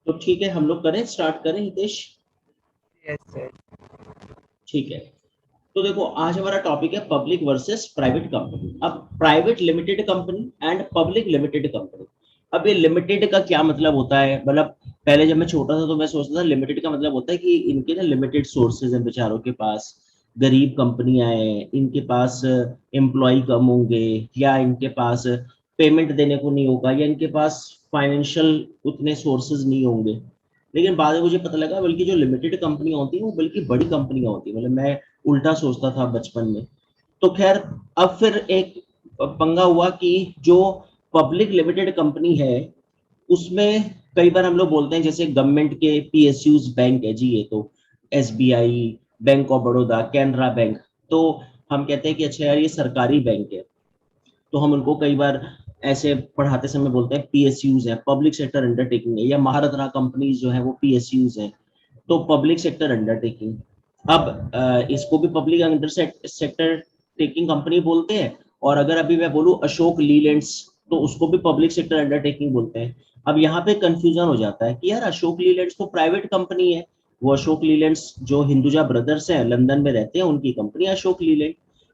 तो ठीक है, हम लोग करें, स्टार्ट करें हितेश। Yes sir. ठीक है, तो देखो आज हमारा टॉपिक है पब्लिक वर्सेस प्राइवेट कंपनी। अब private limited company and public limited company. अब ये लिमिटेड का क्या मतलब होता है, मतलब पहले जब मैं छोटा था तो मैं सोचता था लिमिटेड का मतलब होता है कि इनके ना लिमिटेड सोर्सेज हैं बेचारों के पास, गरीब कंपनियां हैं, इनके पास एम्प्लॉय कम होंगे, या इनके पास पेमेंट देने को नहीं होगा, या इनके पास फाइनेंशियल उतने सोर्सेज नहीं होंगे। लेकिन बाद में मुझे पता लगा बल्कि जो लिमिटेड कंपनियां होती हैं वो बल्कि बड़ी कंपनियां होती हैं, मतलब मैं उल्टा सोचता था बचपन में। तो खैर, अब फिर एक पंगा हुआ कि जो पब्लिक लिमिटेड कंपनी है उसमें कई बार हम लोग बोलते हैं, जैसे गवर्नमेंट के पीएसयूज बैंक है जी, ये तो SBI, bank of Baroda, Canara bank, तो हम कहते हैं कि अच्छा यार ये सरकारी बैंक है, तो हम उनको कई बार ऐसे पढ़ाते समय बोलते हैं पीएसयूज है, पब्लिक सेक्टर अंडरटेकिंग है, या महारत्ना कंपनीज जो है वो पीएसयूज है, तो पब्लिक सेक्टर अंडरटेकिंग। अब इसको भी public under sector taking company बोलते हैं, और अगर अभी मैं बोलूं अशोक लीलैंड्स तो उसको भी पब्लिक सेक्टर अंडरटेकिंग बोलते हैं। अब यहाँ पे कंफ्यूजन हो जाता है कि यार अशोक लीलैंड्स तो प्राइवेट कंपनी है, वो अशोक लीलैंड्स जो हिंदुजा ब्रदर्स हैं लंदन में रहते हैं उनकी कंपनी अशोक लीलैंड,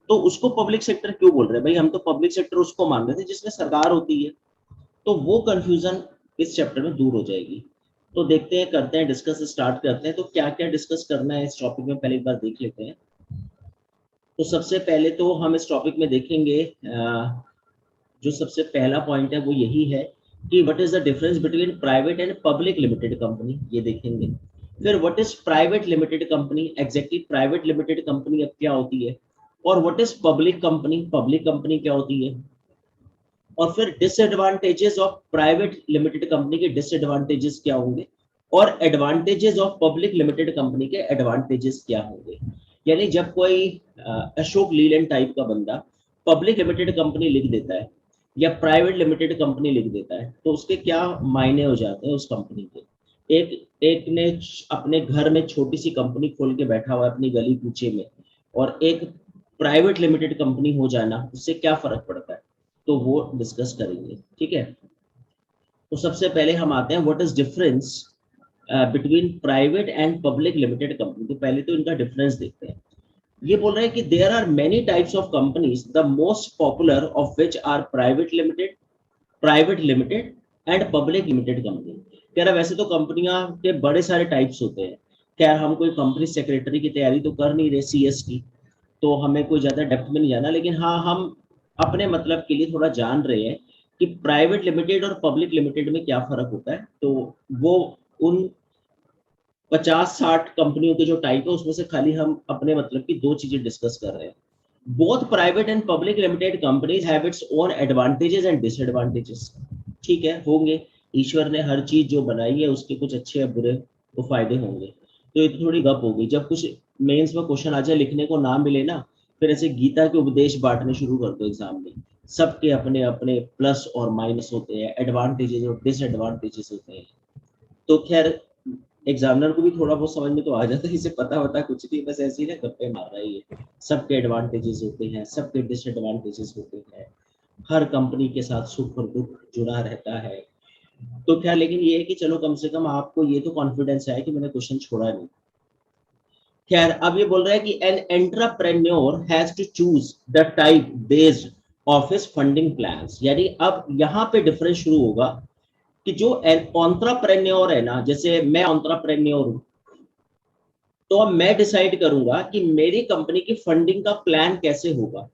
तो उसको पब्लिक सेक्टर क्यों बोल रहे हैं भाई, हम तो पब्लिक सेक्टर उसको मान रहे थे जिसमें सरकार होती है। तो वो कंफ्यूजन इस चैप्टर में दूर हो जाएगी। तो देखते हैं, करते हैं डिस्कस, स्टार्ट करते हैं। तो क्या क्या डिस्कस करना है इस टॉपिक में पहले एक बार देख लेते हैं। तो सबसे पहले तो हम इस टॉपिक में देखेंगे जो सबसे पहला पॉइंट है वो यही है कि what is the difference between private and public limited company, ये देखेंगे। फिर what is private limited company, exactly private limited company अब क्या होती है, और व्हाट इज पब्लिक कंपनी क्या होती है, और फिर disadvantages of private limited company के डिसएडवांटेजेस क्या होंगे, और advantages of public limited company के एडवांटेजेस क्या होंगे। यानी जब कोई अशोक लीलैंड टाइप का बंदा पब्लिक लिमिटेड कंपनी लिख देता है या प्राइवेट लिमिटेड कंपनी लिख देता है तो उसके क्या मायने हो जाते हैं उस कंपनी के। एक एक ने अपने घर में छोटी सी कंपनी खोल के बैठा हुआ है अपनी गली कूचे में, और एक प्राइवेट लिमिटेड कंपनी हो जाना, उससे क्या फर्क पड़ता है, तो वो डिस्कस करेंगे। ठीक है, तो सबसे पहले हम आते हैं what is difference between private and public limited company. तो पहले तो इनका डिफरेंस देखते हैं। ये बोल रहे हैं कि there are many types of companies, the most popular of which are private limited and public limited company. कह रहा वैसे तो कंपनियां के बड़े सारे टाइप्स होते हैं, खैर हम कोई कंपनी सेक्रेटरी की तैयारी तो कर नहीं रहे सीएस की, तो हमें कोई ज्यादा डेप्थ में नहीं जाना, लेकिन हाँ हम अपने मतलब के लिए थोड़ा जान रहे हैं कि प्राइवेट लिमिटेड और पब्लिक लिमिटेड में क्या फर्क होता है। तो वो उन 50-60 कंपनियों के जो टाइप है उसमें से खाली हम अपने मतलब की दो चीजें डिस्कस कर रहे हैं। Both private and public limited companies have its own advantages and disadvantages. ठीक है, होंगे, ईश्वर ने हर चीज जो बनाई है उसके कुछ अच्छे या बुरे तो फायदे होंगे। तो ये तो थोड़ी गप हो गई, जब कुछ मेंस में क्वेश्चन आ जाए लिखने को ना मिले ना, फिर ऐसे गीता के उपदेश बांटने शुरू कर दो एग्जाम में। सबके अपने अपने प्लस और माइनस होते हैं, एडवांटेजेस और डिसएडवांटेजेस होते हैं। तो खैर एग्जामिनर को भी थोड़ा बहुत समझ में तो आ जाता है, इसे पता होता कुछ नहीं, बस ऐसे ही ना गप्पे मार रहा है ये। सबके एडवांटेजेस होते हैं, सबके डिसएडवांटेजेस होते हैं, हर कंपनी के साथ सुख और दुख जुड़ा रहता है। तो क्या, लेकिन ये है कि चलो कम से कम आपको ये तो कॉन्फिडेंस है कि मैंने क्वेश्चन छोड़ा नहीं। खैर, अब ये बोल रहा है कि an entrepreneur has to choose the type based of his funding plans. यानी अब यहाँ पे डिफरेंस शुरू होगा कि जो एंटरप्रेन्योर है ना, जैसे मैं एंटरप्रेन्योर हूं, तो अब मैं डिसाइड करूंगा कि मेरी कंपनी की फंडिंग का प्लान कैसे होगा।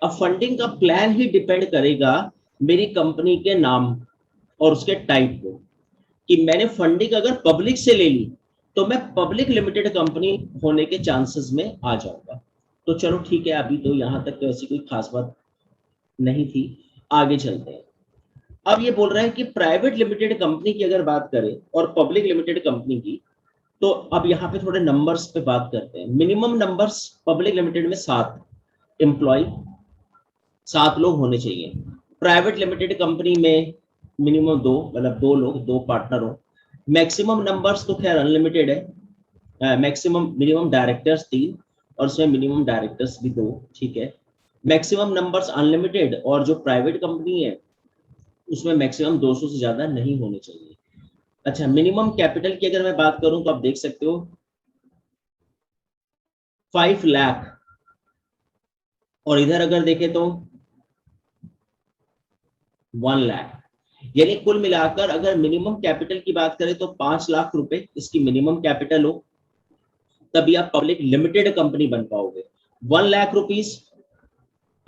अब फंडिंग का प्लान ही डिपेंड करेगा मेरी कंपनी के नाम और उसके टाइप को, कि मैंने फंडिंग अगर पब्लिक से ले ली तो मैं पब्लिक लिमिटेड कंपनी होने के चांसेस में आ जाऊंगा। तो चलो ठीक है, अभी तो यहां तक तो ऐसी कोई खास बात नहीं थी, आगे चलते हैं। अब ये बोल रहा है कि प्राइवेट लिमिटेड कंपनी की अगर बात करें और पब्लिक लिमिटेड कंपनी की, तो अब यहाँ पे थोड़े नंबर्स पे बात करते हैं। मिनिमम नंबर्स पब्लिक लिमिटेड में 7 एम्प्लॉय, 7 लोग होने चाहिए। प्राइवेट लिमिटेड कंपनी में मिनिमम 2, मतलब 2 लोग, 2 पार्टनर हो। मैक्सिमम नंबर्स तो खैर अनलिमिटेड है, मैक्सिमम मिनिमम डायरेक्टर्स 3, और उसमें मिनिमम डायरेक्टर्स भी 2। ठीक है, मैक्सिमम नंबर्स अनलिमिटेड, और जो प्राइवेट कंपनी है उसमें मैक्सिमम 200 से ज्यादा नहीं होने चाहिए। अच्छा, मिनिमम कैपिटल की अगर मैं बात करूं तो आप देख सकते हो 5 लाख, और इधर अगर देखें तो 1 लाख। यानी कुल मिलाकर अगर मिनिमम कैपिटल की बात करें तो 5 लाख रुपए इसकी मिनिमम कैपिटल हो, तभी आप पब्लिक लिमिटेड कंपनी बन पाओगे। 1 लाख रुपीज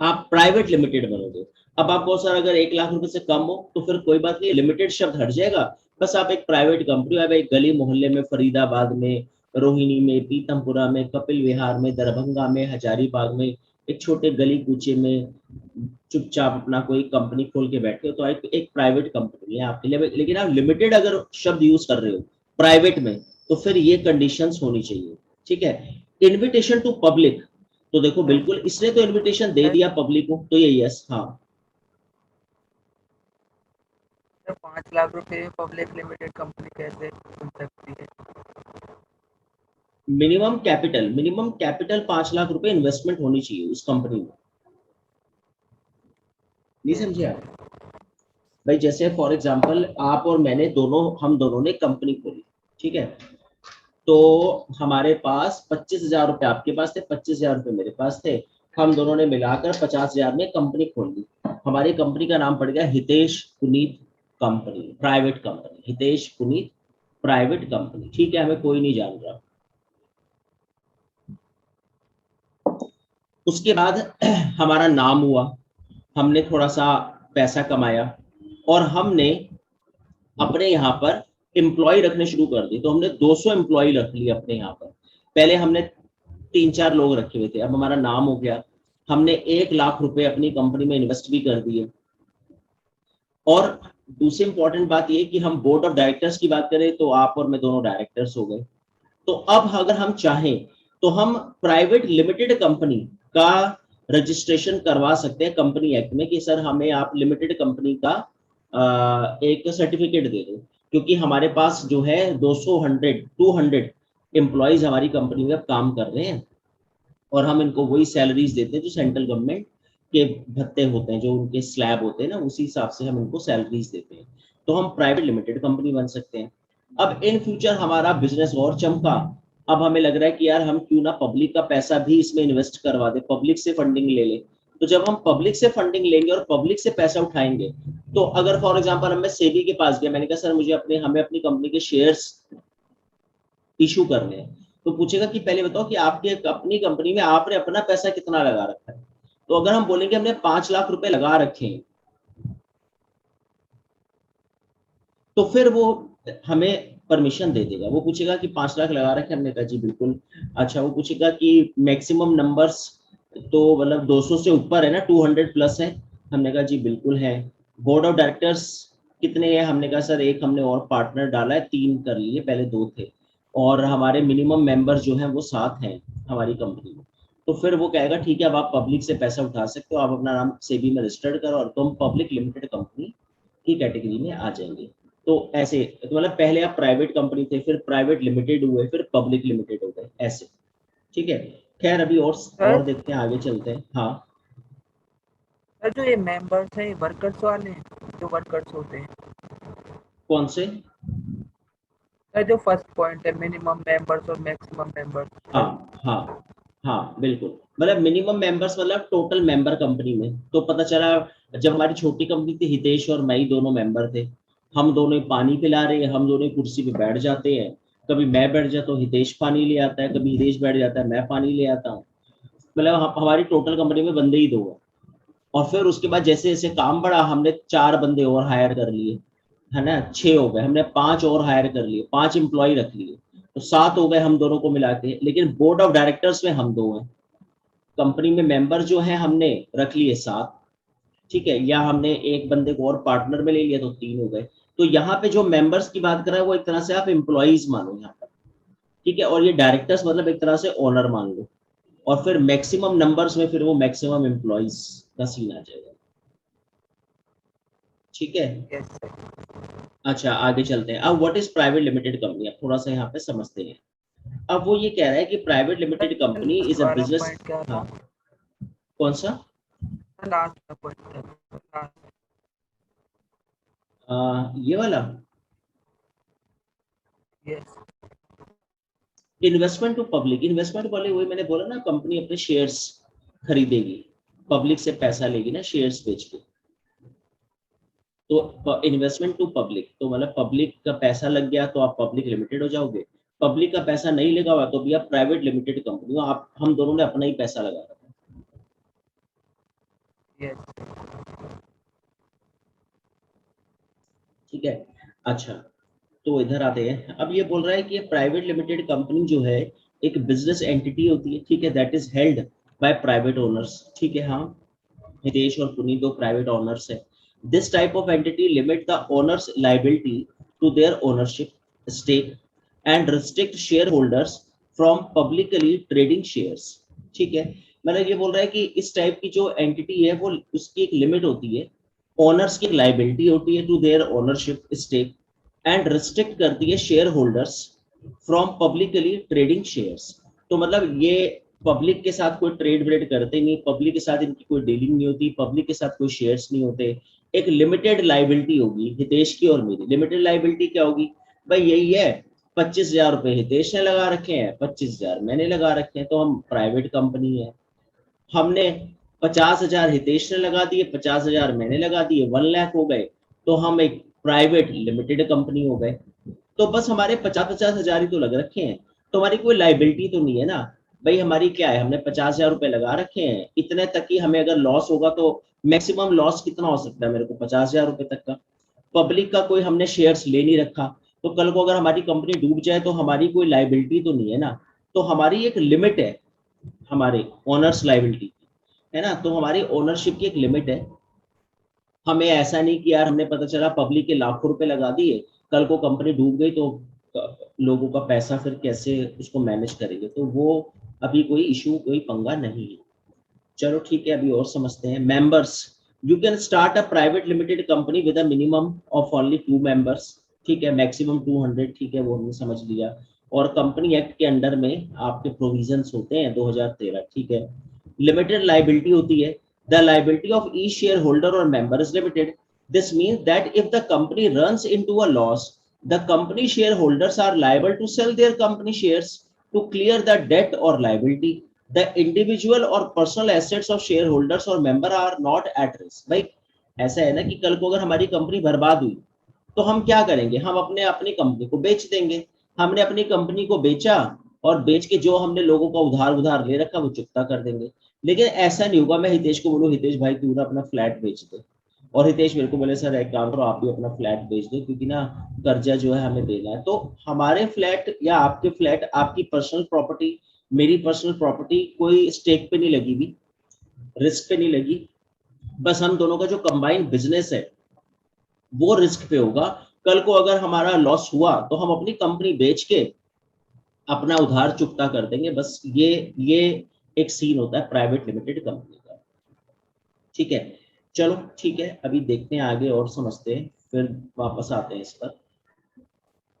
आप प्राइवेट लिमिटेड बनोगे। अब आप बहुत सारा अगर 1 लाख रुपए से कम हो तो फिर कोई बात नहीं, लिमिटेड शब्द हट जाएगा, बस आप एक प्राइवेट कंपनी, आप एक गली मोहल्ले में, फरीदाबाद में, रोहिणी में, पीतमपुरा में, कपिल विहार में, दरभंगा में, हजारीबाग में, एक छोटे गली कूचे में चुपचाप अपना कोई कंपनी खोल के बैठे हो तो एक प्राइवेट कंपनी है आपके लिए। लेकिन आप लिमिटेड अगर शब्द यूज कर रहे हो प्राइवेट में तो फिर ये कंडीशंस होनी चाहिए। ठीक है। इनविटेशन टू पब्लिक, तो देखो बिल्कुल इसने तो इनविटेशन दे दिया पब्लिक को, तो ये यस। हाँ, सर 5 लाख रुपए में पब्लिक लिमिटेड कंपनी कैसे खुल सकती है? मिनिमम कैपिटल 5 लाख रुपए इन्वेस्टमेंट होनी चाहिए उस कंपनी में। नहीं यस समझे आप? सर। भाई जैसे फॉर एग्जांपल आप और मैंने दोनों, हम दोनों ने कंपनी खोली, ठीक है, तो हमारे पास 25,000 रुपए आपके पास थे, 25,000 रुपए मेरे पास थे, हम दोनों ने मिलाकर 50,000 में कंपनी खोल ली। हमारी कंपनी का नाम पड़ गया Hitesh Puneet company private company, Hitesh Puneet private company. ठीक है, हमें कोई नहीं जान रहा। उसके बाद हमारा नाम हुआ, हमने थोड़ा सा पैसा कमाया, और हमने अपने यहाँ पर एम्प्लॉय रखने शुरू कर दिए। तो हमने 200 एम्प्लॉय रख लिए अपने यहाँ पर। पहले हमने 3-4 लोग रखे हुए थे, अब हमारा नाम हो गया, हमने 1 लाख रुपए अपनी कंपनी में इन्वेस्ट भी कर दिए। और दूसरी इंपॉर्टेंट बात ये कि हम बोर्ड ऑफ डायरेक्टर्स की बात करें तो आप और मैं दोनों डायरेक्टर्स हो गए। तो अब अगर हम चाहें तो हम प्राइवेट लिमिटेड कंपनी का रजिस्ट्रेशन करवा सकते हैं कंपनी एक्ट में कि सर हमें आप लिमिटेड कंपनी का एक सर्टिफिकेट दे दो, क्योंकि हमारे पास जो है 200 एम्प्लॉयज हमारी कंपनी में काम कर रहे हैं, और हम इनको वही सैलरीज देते हैं जो सेंट्रल गवर्नमेंट के भत्ते होते हैं, जो उनके स्लैब होते हैं ना, उसी हिसाब से हम इनको सैलरीज देते हैं। तो हम प्राइवेट लिमिटेड कंपनी बन सकते हैं। अब इन फ्यूचर हमारा बिजनेस और चमका, अब हमें लग रहा है कि यार हम क्यों ना पब्लिक का पैसा भी इसमें इन्वेस्ट करवा दे, पब्लिक से फंडिंग ले ले। तो जब हम पब्लिक से फंडिंग लेंगे और पब्लिक से पैसा उठाएंगे, तो अगर फॉर एग्जांपल मैं सेबी के पास गया, मैंने कहा सर मुझे हमें अपनी कंपनी के शेयर्स इशू करने हैं, तो पूछेगा कि पहले बताओ कि आपकी अपनी कंपनी में आपने अपना पैसा कितना लगा रखा है। तो अगर हम बोलेंगे हमने 5 लाख रुपए लगा रखे हैं, तो फिर वो हमें परमिशन दे देगा। वो पूछेगा कि 5 लाख लगा रखे, हमने कहा जी बिल्कुल। अच्छा, वो पूछेगा कि मैक्सिमम नंबर्स तो मतलब 200 से ऊपर है ना, 200 प्लस है, हमने कहा जी बिल्कुल है। बोर्ड ऑफ डायरेक्टर्स कितने हैं, हमने कहा सर एक हमने और पार्टनर डाला है, 3 कर लिए, पहले 2 थे, और हमारे मिनिमम मेंबर्स जो हैं वो 7 हैं हमारी कंपनी में। तो फिर वो कहेगा ठीक है, अब आप पब्लिक से पैसा उठा सकते हो, आप अपना नाम सेबी में रजिस्टर्ड करो और तुम पब्लिक लिमिटेड कंपनी की कैटेगरी में आ जाएंगे। तो ऐसे, तो मतलब पहले आप प्राइवेट कंपनी थे, फिर प्राइवेट लिमिटेड हुए, फिर पब्लिक लिमिटेड हो गए, ऐसे। ठीक है। खैर अभी और सर देखते हैं, आगे चलते हैं। हाँ, सर जो ये मेंबर्स हैं वर्कर्स वाले हैं, जो वर्कर्स होते हैं। कौन से? सर जो फर्स्ट पॉइंट है मिनिमम मेंबर्स और मैक्सिमम मेंबर्स हाँ, सर। हाँ, हाँ, बिल्कुल। मतलब मिनिमम मेंबर्स मतलब टोटल मेंबर कंपनी में, तो पता चला जब हमारी छोटी कंपनी थी, हितेश और मैं ही दोनों मेंबर थे, हम दोनों ही पानी पिला रहे हैं, हम दोनों ही कुर्सी पे बैठ जाते हैं, कभी मैं बैठ जाता हूँ हितेश पानी ले आता है, कभी हितेश बैठ जाता है मैं पानी ले आता हूँ। मतलब हमारी टोटल कंपनी में बंदे ही 2 हैं। और फिर उसके बाद जैसे जैसे काम बढ़ा, हमने 4 बंदे और हायर कर लिए, है ना, 6 हो गए, हमने 5 और हायर कर लिए, 5 एम्प्लॉय रख लिए, तो 7 हो गए हम दोनों को मिला के। लेकिन बोर्ड ऑफ डायरेक्टर्स में हम 2 हैं, कंपनी में मेंबर जो है हमने रख लिए 7। ठीक है, या हमने एक बंदे को और पार्टनर में ले लिया तो 3 हो गए। तो यहाँ पे जो मेंबर्स की बात कर रहा है वो एक तरह से आप एम्प्लॉइज मानो यहाँ पर। ठीक है, और ये डायरेक्टर्स मतलब एक तरह से ओनर मान लो। और फिर मैक्सिमम नंबर्स में फिर वो मैक्सिमम एम्प्लॉइज का सीन आ जाएगा। ठीक है। Yes sir. अच्छा, आगे चलते हैं। अब what is private limited company, अब थोड़ा सा यहाँ पे समझते हैं। अब वो ये कह रहा है कि private limited company is a हमारा बिजनेस। पॉइंट क्या हाँ, था? कौन सा? लास्ट का पॉइंट था। ये वाला। Yes. Investment to public, investment वाले वही मैंने बोला ना, कंपनी अपने शेयर्स खरीदेगी, पब्लिक से पैसा लेगी ना शेयर्स बेच के। तो इन्वेस्टमेंट टू पब्लिक तो मतलब पब्लिक का पैसा लग गया तो आप पब्लिक लिमिटेड हो जाओगे, पब्लिक का पैसा नहीं लगा हुआ तो भी आप प्राइवेट लिमिटेड कंपनी हो। आप हम दोनों ने अपना ही पैसा लगा रखा है। यस। ठीक है। अच्छा, तो इधर आते हैं। अब ये बोल रहा है कि प्राइवेट लिमिटेड कंपनी जो है एक बिजनेस एंटिटी होती है, ठीक है, that is held by private owners. ठीक है, हाँ, हितेश और पुनीत दो प्राइवेट ओनर्स है। This type of entity limit the owners liability to their ownership stake and restrict share holders from publicly trading shares. ठीक है, मतलब ये बोल रहा है कि इस टाइप की जो एंटिटी है वो उसकी एक लिमिट होती है, ओनर्स की लाइबिलिटी होती है to their ownership stake and restrict करती है share holders from publicly trading shares. तो मतलब ये पब्लिक के साथ कोई ट्रेड व्रेड करते नहीं, पब्लिक के साथ इनकी कोई डीलिंग नहीं होती, पब्लिक के साथ कोई शेयर्स नहीं होते। एक लिमिटेड लाइबिलिटी होगी हितेश की और मेरी। लिमिटेड लाइबिलिटी क्या होगी भाई, यही है, 25,000 रुपए हितेश ने लगा रखे हैं, 25,000 मैंने लगा रखे हैं, तो हम प्राइवेट कंपनी है। हमने 50,000 हितेश ने लगा दिए, 50,000 मैंने लगा दिए, 1 लाख हो गए, तो हम एक प्राइवेट लिमिटेड कंपनी हो गए। तो बस हमारे 50,000 ही तो लग रखे हैं, तो हमारी कोई लाइबिलिटी तो नहीं है ना भाई। हमारी क्या है, हमने 50,000 रुपए लगा रखे हैं, इतने तक ही हमें अगर लॉस होगा तो मैक्सिमम लॉस कितना हो सकता है मेरे को, 50,000 रुपए तक का। पब्लिक का कोई हमने शेयर्स ले नहीं रखा, तो कल को अगर हमारी कंपनी डूब जाए तो हमारी कोई लाइबिलिटी तो नहीं है ना। तो हमारी एक लिमिट है, हमारे ओनर्स लाइबिलिटी की, है ना, तो हमारी ओनरशिप की एक लिमिट है। हमें ऐसा नहीं कि यार हमने पता चला पब्लिक के लाखों रुपए लगा दिए, कल को कंपनी डूब गई तो लोगों का पैसा फिर कैसे उसको मैनेज करेंगे, तो वो अभी कोई इशू कोई पंगा नहीं है। चलो ठीक है, अभी और समझते हैं। Members, you can start a private limited company with a minimum of only 2 members. ठीक है, मैक्सिमम 200, ठीक है, वो हमने समझ लिया। और कंपनी एक्ट के अंडर में आपके प्रोविजंस होते हैं 2013, ठीक है। लिमिटेड लाइबिलिटी होती है, the liability of each shareholder और member is limited. This means that if the company runs into a loss, the company shareholders are liable to sell their company shares to clear the debt or liability. The individual or personal assets of shareholders or member are not at risk. भाई ऐसा है ना कि कल को अगर हमारी company बर्बाद हुई तो हम क्या करेंगे, हम अपने अपनी कंपनी को बेच देंगे। हमने अपनी कंपनी को बेचा और बेच के जो हमने लोगों का उधार उधार ले रखा वो चुकता कर देंगे। लेकिन ऐसा नहीं होगा मैं हितेश को बोलूं हितेश भाई तू ना अपना फ्लैट बेच दे, और हितेश मेरे को बोले सर एक काम करो आप भी अपना फ्लैट बेच दो क्योंकि ना कर्जा जो है हमें देना है। तो हमारे फ्लैट या आपके फ्लैट, आपकी पर्सनल प्रॉपर्टी, मेरी पर्सनल प्रॉपर्टी कोई स्टेक पे नहीं लगी हुई, रिस्क पे नहीं लगी। बस हम दोनों का जो कंबाइंड बिजनेस है वो रिस्क पे होगा। कल को अगर हमारा लॉस हुआ तो हम अपनी कंपनी बेच के अपना उधार चुकता कर देंगे। बस ये एक सीन होता है प्राइवेट लिमिटेड कंपनी का। ठीक है, चलो ठीक है, अभी देखते हैं आगे और समझते हैं, फिर वापस आते हैं इस पर।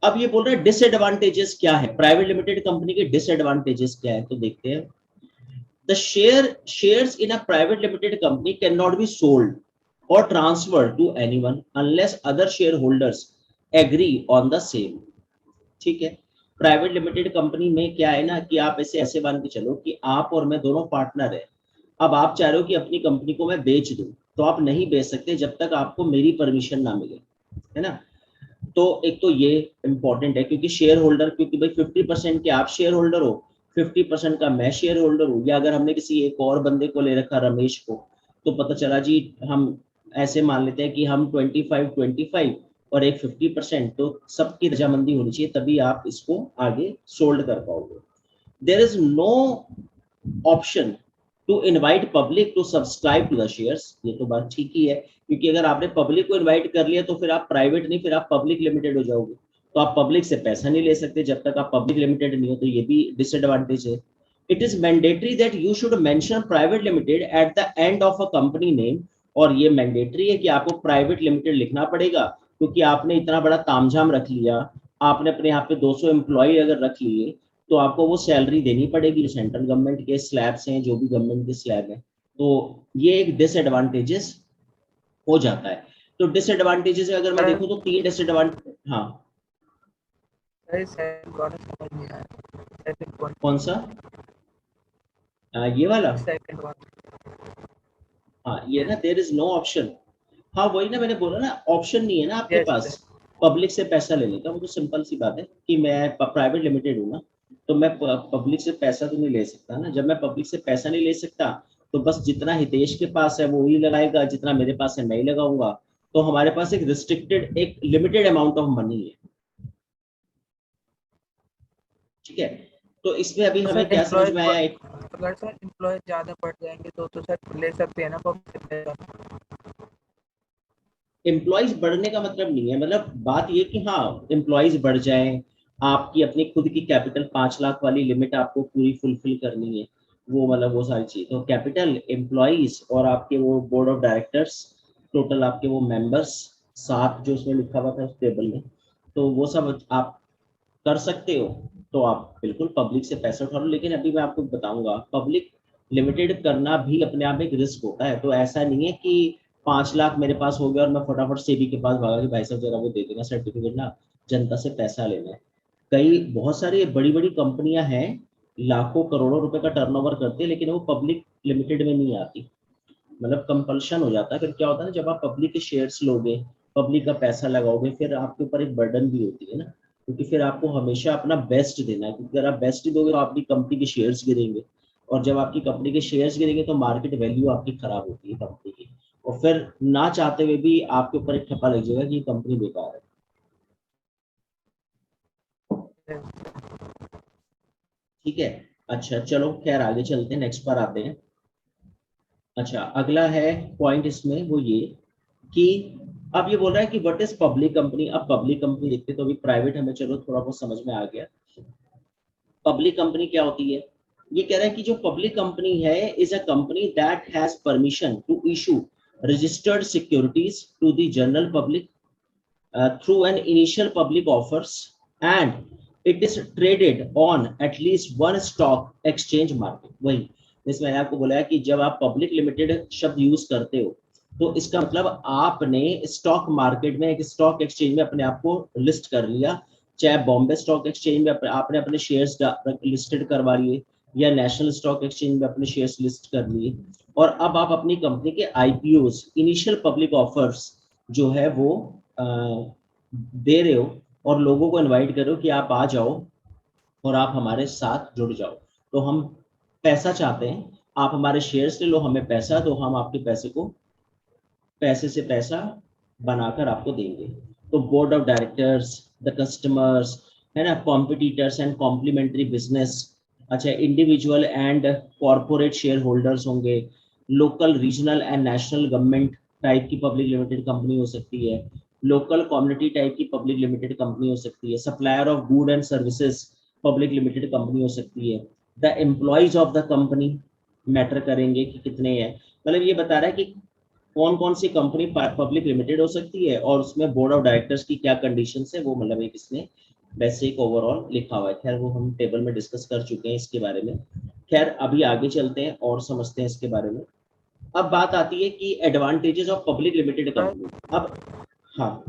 अब ये बोल रहे हैं डिसएडवांटेजेस क्या है, प्राइवेट लिमिटेड कंपनी के डिसएडवांटेजेस क्या है, तो देखते हैं। The shares in a private limited company cannot be sold or transferred to anyone unless other shareholders agree on the same। ठीक है, प्राइवेट लिमिटेड कंपनी में क्या है ना कि आप ऐसे ऐसे मान के चलो कि आप और मैं दोनों पार्टनर है। अब आप चाह रहे हो कि अपनी कंपनी को मैं बेच दूं, तो आप नहीं बेच सकते जब तक आपको मेरी परमिशन ना मिले, है ना। तो एक तो ये इंपॉर्टेंट है क्योंकि शेयर होल्डर, क्योंकि भाई 50% के आप शेयर होल्डर हो, 50% का मैं शेयर होल्डर हूँ, या अगर हमने किसी एक और बंदे को ले रखा रमेश को, तो पता चला जी हम ऐसे मान लेते हैं कि हम 25-25 और एक 50%, तो सबकी रजामंदी होनी चाहिए तभी आप इसको आगे सोल्ड कर पाओगे। There is no option to invite public to subscribe to the shares. ये तो बात ठीक ही है क्योंकि अगर आपने पब्लिक को इनवाइट कर लिया तो फिर आप प्राइवेट नहीं, फिर आप पब्लिक लिमिटेड हो जाओगे, तो आप पब्लिक से पैसा नहीं ले सकते जब तक आप पब्लिक लिमिटेड नहीं हो, तो ये भी डिसएडवांटेज है। It is mandatory that you should mention private limited at the end of a company name. और ये मैंडेटरी है कि आपको प्राइवेट लिमिटेड लिखना पड़ेगा क्योंकि आपने इतना बड़ा तामझाम रख लिया, आपने अपने यहाँ पे 200 एम्प्लॉय अगर रख लिए तो आपको वो सैलरी देनी पड़ेगी। सेंट्रल गवर्नमेंट के स्लैब्स हैं, जो भी गवर्नमेंट के स्लैब है, तो ये एक डिसएडवांटेजेस हो जाता है। तो डिसएडवांटेजेस अगर मैं सर देखूं तो 3 डिसएडवांटेज। हाँ सर सेकंड वाला समझ नहीं आया, सेकंड पॉइंट। कौन सा? ये वाला? सेकंड वाला। हाँ ये ना, देयर इज नो ऑप्शन। हाँ वही ना, मैंने बोला ना, ऑप्शन नहीं है ना आपके यस पास सर। पब्लिक से पैसा लेने का। वो तो सिंपल सी बात है कि मैं प्राइवेट लिमिटेड हूँ ना, तो मैं पब्लिक से पैसा तो नहीं ले सकता ना। जब मैं पब्लिक से पैसा नहीं ले सकता, तो बस जितना हितेश के पास है वो ही लगाएगा, जितना मेरे पास है मैं ही लगाऊंगा। तो हमारे पास एक रिस्ट्रिक्टेड, एक लिमिटेड अमाउंट ऑफ मनी है। ठीक है, तो इसमें अभी हमें सर क्या समझ एम्प्लॉयज, में आया? एक अगर सर एम्प्लॉयज ज्यादा बढ़ जाएंगे तो सर ले सकते हैं ना पब्लिक से पैसा। एम्प्लॉयज बढ़ने का मतलब नहीं है, मतलब बात ये कि हाँ एम्प्लॉयज बढ़ जाए, आपकी अपनी खुद की कैपिटल 5 लाख वाली लिमिट आपको पूरी फुलफिल करनी है, वो मतलब वो सारी चीज, तो कैपिटल, एम्प्लॉयज और आपके वो बोर्ड ऑफ डायरेक्टर्स, टोटल आपके वो मेंबर्स 7 जो उसमें लिखा हुआ था उस टेबल में, तो वो सब आप कर सकते हो। तो आप बिल्कुल पब्लिक से पैसा उठा लो, लेकिन अभी मैं आपको बताऊंगा पब्लिक लिमिटेड करना भी अपने आप में एक रिस्क होता है। तो ऐसा नहीं है कि 5 लाख मेरे पास हो गया और मैं फटाफट सेबी के पास भागा कि भाई साहब जरा वो दे देना सर्टिफिकेट ना, जनता से पैसा लेना है। कई बहुत सारी बड़ी बड़ी कंपनियां हैं, लाखों करोड़ों रुपए का टर्नओवर करती है, लेकिन वो पब्लिक लिमिटेड में नहीं आती। मतलब कंपल्शन हो जाता है। फिर क्या होता है ना, जब आप पब्लिक के शेयर्स लोगे, पब्लिक का पैसा लगाओगे, फिर आपके ऊपर एक बर्डन भी होती है ना, क्योंकि फिर आपको हमेशा अपना बेस्ट देना है, क्योंकि अगर आप बेस्ट दोगे तो आपकी कंपनी के शेयर्स गिरेंगे, और जब आपकी कंपनी के शेयर्स गिरेंगे तो मार्केट वैल्यू आपकी खराब होती है कंपनी की, और फिर ना चाहते हुए भी आपके ऊपर एक ठप्पा लग जाएगा कि ये कंपनी बेकार है। ठीक है, अच्छा चलो खैर आगे चलते हैं, नेक्स्ट पर आते हैं। अच्छा अगला है पॉइंट इसमें वो ये कि अब ये बोल रहा है कि व्हाट इज पब्लिक कंपनी। अब पब्लिक कंपनी देखते तो अभी प्राइवेट हमें चलो थोड़ा बहुत समझ में आ गया। पब्लिक कंपनी क्या होती है? ये कह रहा है कि जो पब्लिक कंपनी है is a company that has permission to issue registered securities to the general public through an initial public offers, and it is traded on at least one stock exchange market। वही जिसमें मैंने आपको बोला है कि जब आप पब्लिक लिमिटेड शब्द यूज करते हो, तो इसका मतलब आपने स्टॉक मार्केट में, एक स्टॉक एक्सचेंज में अपने आप को लिस्ट कर लिया। चाहे बॉम्बे स्टॉक एक्सचेंज में आपने अपने शेयर्स लिस्टेड करवा लिए, या नेशनल स्टॉक एक्सचेंज में अपने शेयर्स लिस्ट कर लिए, और अब आप अपनी कंपनी के आईपीओ, इनिशियल पब्लिक ऑफर्स जो है वो दे रहे हो, और लोगों को इनवाइट करो कि आप आ जाओ और आप हमारे साथ जुड़ जाओ। तो हम पैसा चाहते हैं, आप हमारे शेयर्स ले लो, हमें पैसा दो, हम आपके पैसे को पैसे से पैसा बनाकर आपको देंगे। तो board of directors, the customers, है ना, कॉम्पिटिटर्स एंड कॉम्प्लीमेंट्री बिजनेस, अच्छा individual and corporate shareholders होंगे, local regional and national government type की पब्लिक लिमिटेड कंपनी हो सकती है, लोकल कम्युनिटी टाइप की पब्लिक लिमिटेड कंपनी हो सकती है, supplier of good and services public limited company हो सकती है, the employees of the company matter करेंगे कि कितने हैं। मतलब ये बता रहा है कि कौन कौन सी कंपनी पब्लिक लिमिटेड हो सकती है, और उसमें बोर्ड ऑफ डायरेक्टर्स की क्या कंडीशंस है, वो मतलब एक इसने वैसे एक ओवरऑल लिखा हुआ है। खैर वो हम टेबल में डिस्कस कर चुके हैं इसके बारे में। खैर अभी आगे चलते हैं और समझते हैं इसके बारे में। अब बात आती है कि advantages of public limited company. अब हाँ,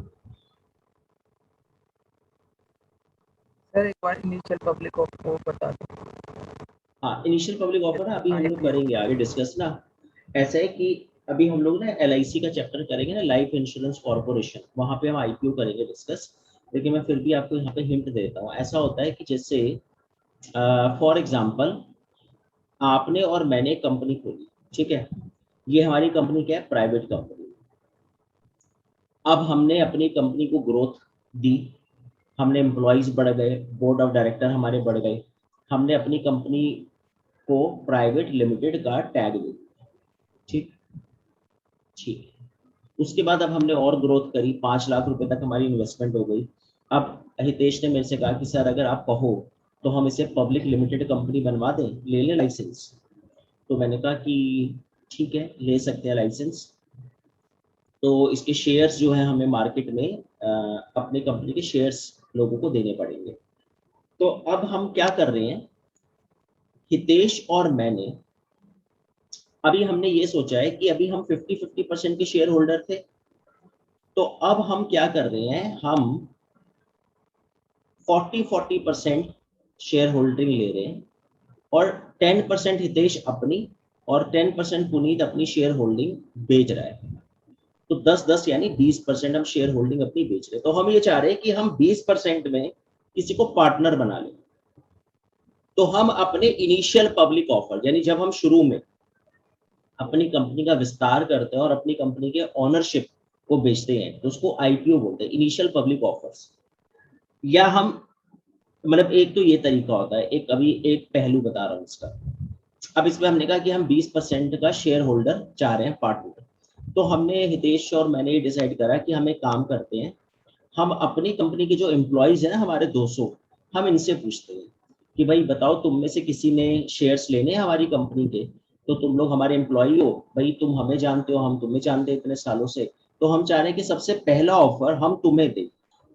सर एक बार इनिशियल पब्लिक को बता दो। हाँ इनिशियल पब्लिक ऑफर ना अभी हम लोग आईपीओ। करेंगे आगे डिस्कस ना। ऐसा है कि अभी हम लोग ना एलआईसी का चैप्टर करेंगे ना, लाइफ इंश्योरेंस कॉर्पोरेशन, वहां पे हम आईपीओ करेंगे डिस्कस। लेकिन मैं फिर भी आपको यहाँ पे हिंट देता हूँ। ऐसा होता है कि जैसे फॉर एग्जाम्पल आपने और मैंने कंपनी खोली, ठीक है, ये हमारी कंपनी क्या है, प्राइवेट कंपनी। अब हमने अपनी कंपनी को ग्रोथ दी, हमने एम्प्लॉयज बढ़ गए, बोर्ड ऑफ डायरेक्टर हमारे बढ़ गए, हमने अपनी कंपनी को प्राइवेट लिमिटेड का टैग दे दिया। ठीक, ठीक, उसके बाद अब हमने और ग्रोथ करी, 5 लाख रुपए तक हमारी इन्वेस्टमेंट हो गई। अब हितेश ने मेरे से कहा कि सर अगर आप कहो तो हम इसे पब्लिक लिमिटेड कंपनी बनवा दें, ले लें लाइसेंस। तो मैंने कहा कि ठीक है ले सकते हैं लाइसेंस। तो इसके शेयर्स जो है हमें मार्केट में अपने कंपनी के शेयर्स लोगों को देने पड़ेंगे। तो अब हम क्या कर रहे हैं, हितेश और मैंने, अभी हमने ये सोचा है कि अभी हम 50-50% के शेयर होल्डर थे। तो अब हम क्या कर रहे हैं, हम 40% शेयर होल्डिंग ले रहे हैं और 10% हितेश अपनी और 10% पुनीत अपनी शेयर होल्डिंग बेच रहा है। तो 10-10 यानी 20% हम शेयर होल्डिंग अपनी बेच रहे हैं। तो हम ये चाह रहे हैं कि हम 20% में किसी को पार्टनर बना लें। तो हम अपने इनिशियल पब्लिक ऑफर, यानी जब हम शुरू में अपनी कंपनी का विस्तार करते हैं और अपनी कंपनी के ओनरशिप को बेचते हैं, तो उसको आईपीओ बोलते हैं, इनिशियल पब्लिक ऑफर्स। या हम मतलब एक तो ये तरीका होता है, एक अभी एक पहलू बता रहा हूँ इसका। अब इसमें हमने कहा कि हम 20% का शेयर होल्डर चाह रहे हैं पार्टनर। तो हमने हितेश और मैंने ये डिसाइड करा कि हम एक काम करते हैं, हम अपनी कंपनी के जो एम्प्लॉयज है ना हमारे 200, हम इनसे पूछते हैं कि भाई बताओ तुम में से किसी ने शेयर्स लेने हैं हमारी कंपनी के, तो तुम लोग हमारे एम्प्लॉय हो, भाई तुम हमें जानते हो, हम तुम्हें जानते हैं इतने सालों से, तो हम चाह रहे हैं कि सबसे पहला ऑफर हम तुम्हें दें।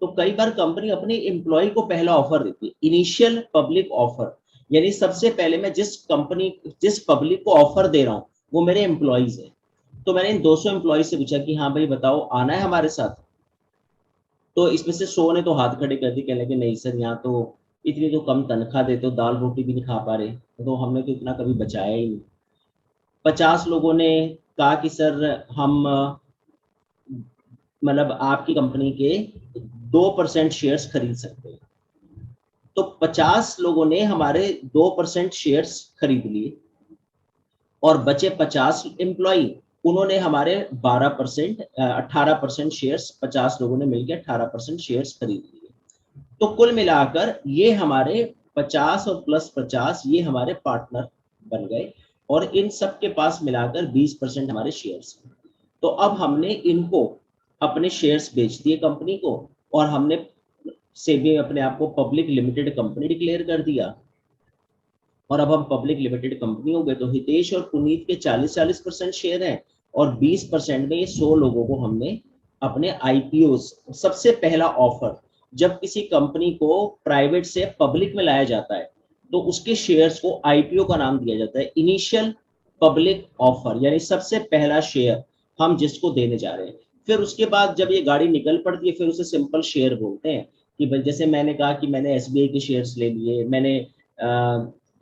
तो कई बार कंपनी अपने एम्प्लॉय को पहला ऑफर देती है, इनिशियल पब्लिक ऑफर, यानी सबसे पहले मैं जिस पब्लिक को ऑफर दे रहा हूँ वो मेरे एम्प्लॉयज है। तो मैंने इन 200 एम्प्लॉय से पूछा कि हाँ भाई बताओ आना है हमारे साथ। तो इसमें से 100 ने तो हाथ खड़े कर दिए, कहने लगे नहीं सर, यहाँ तो इतनी तो कम तनख्वाह देते हो, दाल रोटी भी नहीं खा पा रहे, तो हमने तो इतना कभी बचाया ही नहीं। 50 लोगों ने कहा कि सर हम मतलब आपकी कंपनी के 2% शेयर्स खरीद सकते हैं। तो 50 लोगों ने हमारे 2% शेयर्स खरीद लिए और बचे 50 एम्प्लॉय, उन्होंने हमारे 12% 18% शेयर्स, 50 लोगों ने मिलकर 18% शेयर्स खरीद लिए। तो कुल मिलाकर ये हमारे 50 और प्लस 50 ये हमारे पार्टनर बन गए और इन सब के पास मिलाकर 20% हमारे शेयर्स। तो अब हमने इनको अपने शेयर्स बेच दिए कंपनी को और हमने सेबी अपने आप को पब्लिक लिमिटेड कंपनी डिक्लेयर कर दिया और अब हम पब्लिक लिमिटेड कंपनी हो गए। तो हितेश और पुनीत के 40% शेयर हैं और 20% में ये 100 लोगों को हमने अपने आईपीओ, सबसे पहला ऑफर जब किसी कंपनी को प्राइवेट से पब्लिक में लाया जाता है तो उसके शेयर्स को आईपीओ का नाम दिया जाता है, इनिशियल पब्लिक ऑफर, यानी सबसे पहला शेयर हम जिसको देने जा रहे हैं। फिर उसके बाद जब ये गाड़ी निकल पड़ती है फिर उसे सिंपल शेयर बोलते हैं कि भाई जैसे मैंने कहा कि मैंने एसबीआई के शेयर्स ले लिए, मैंने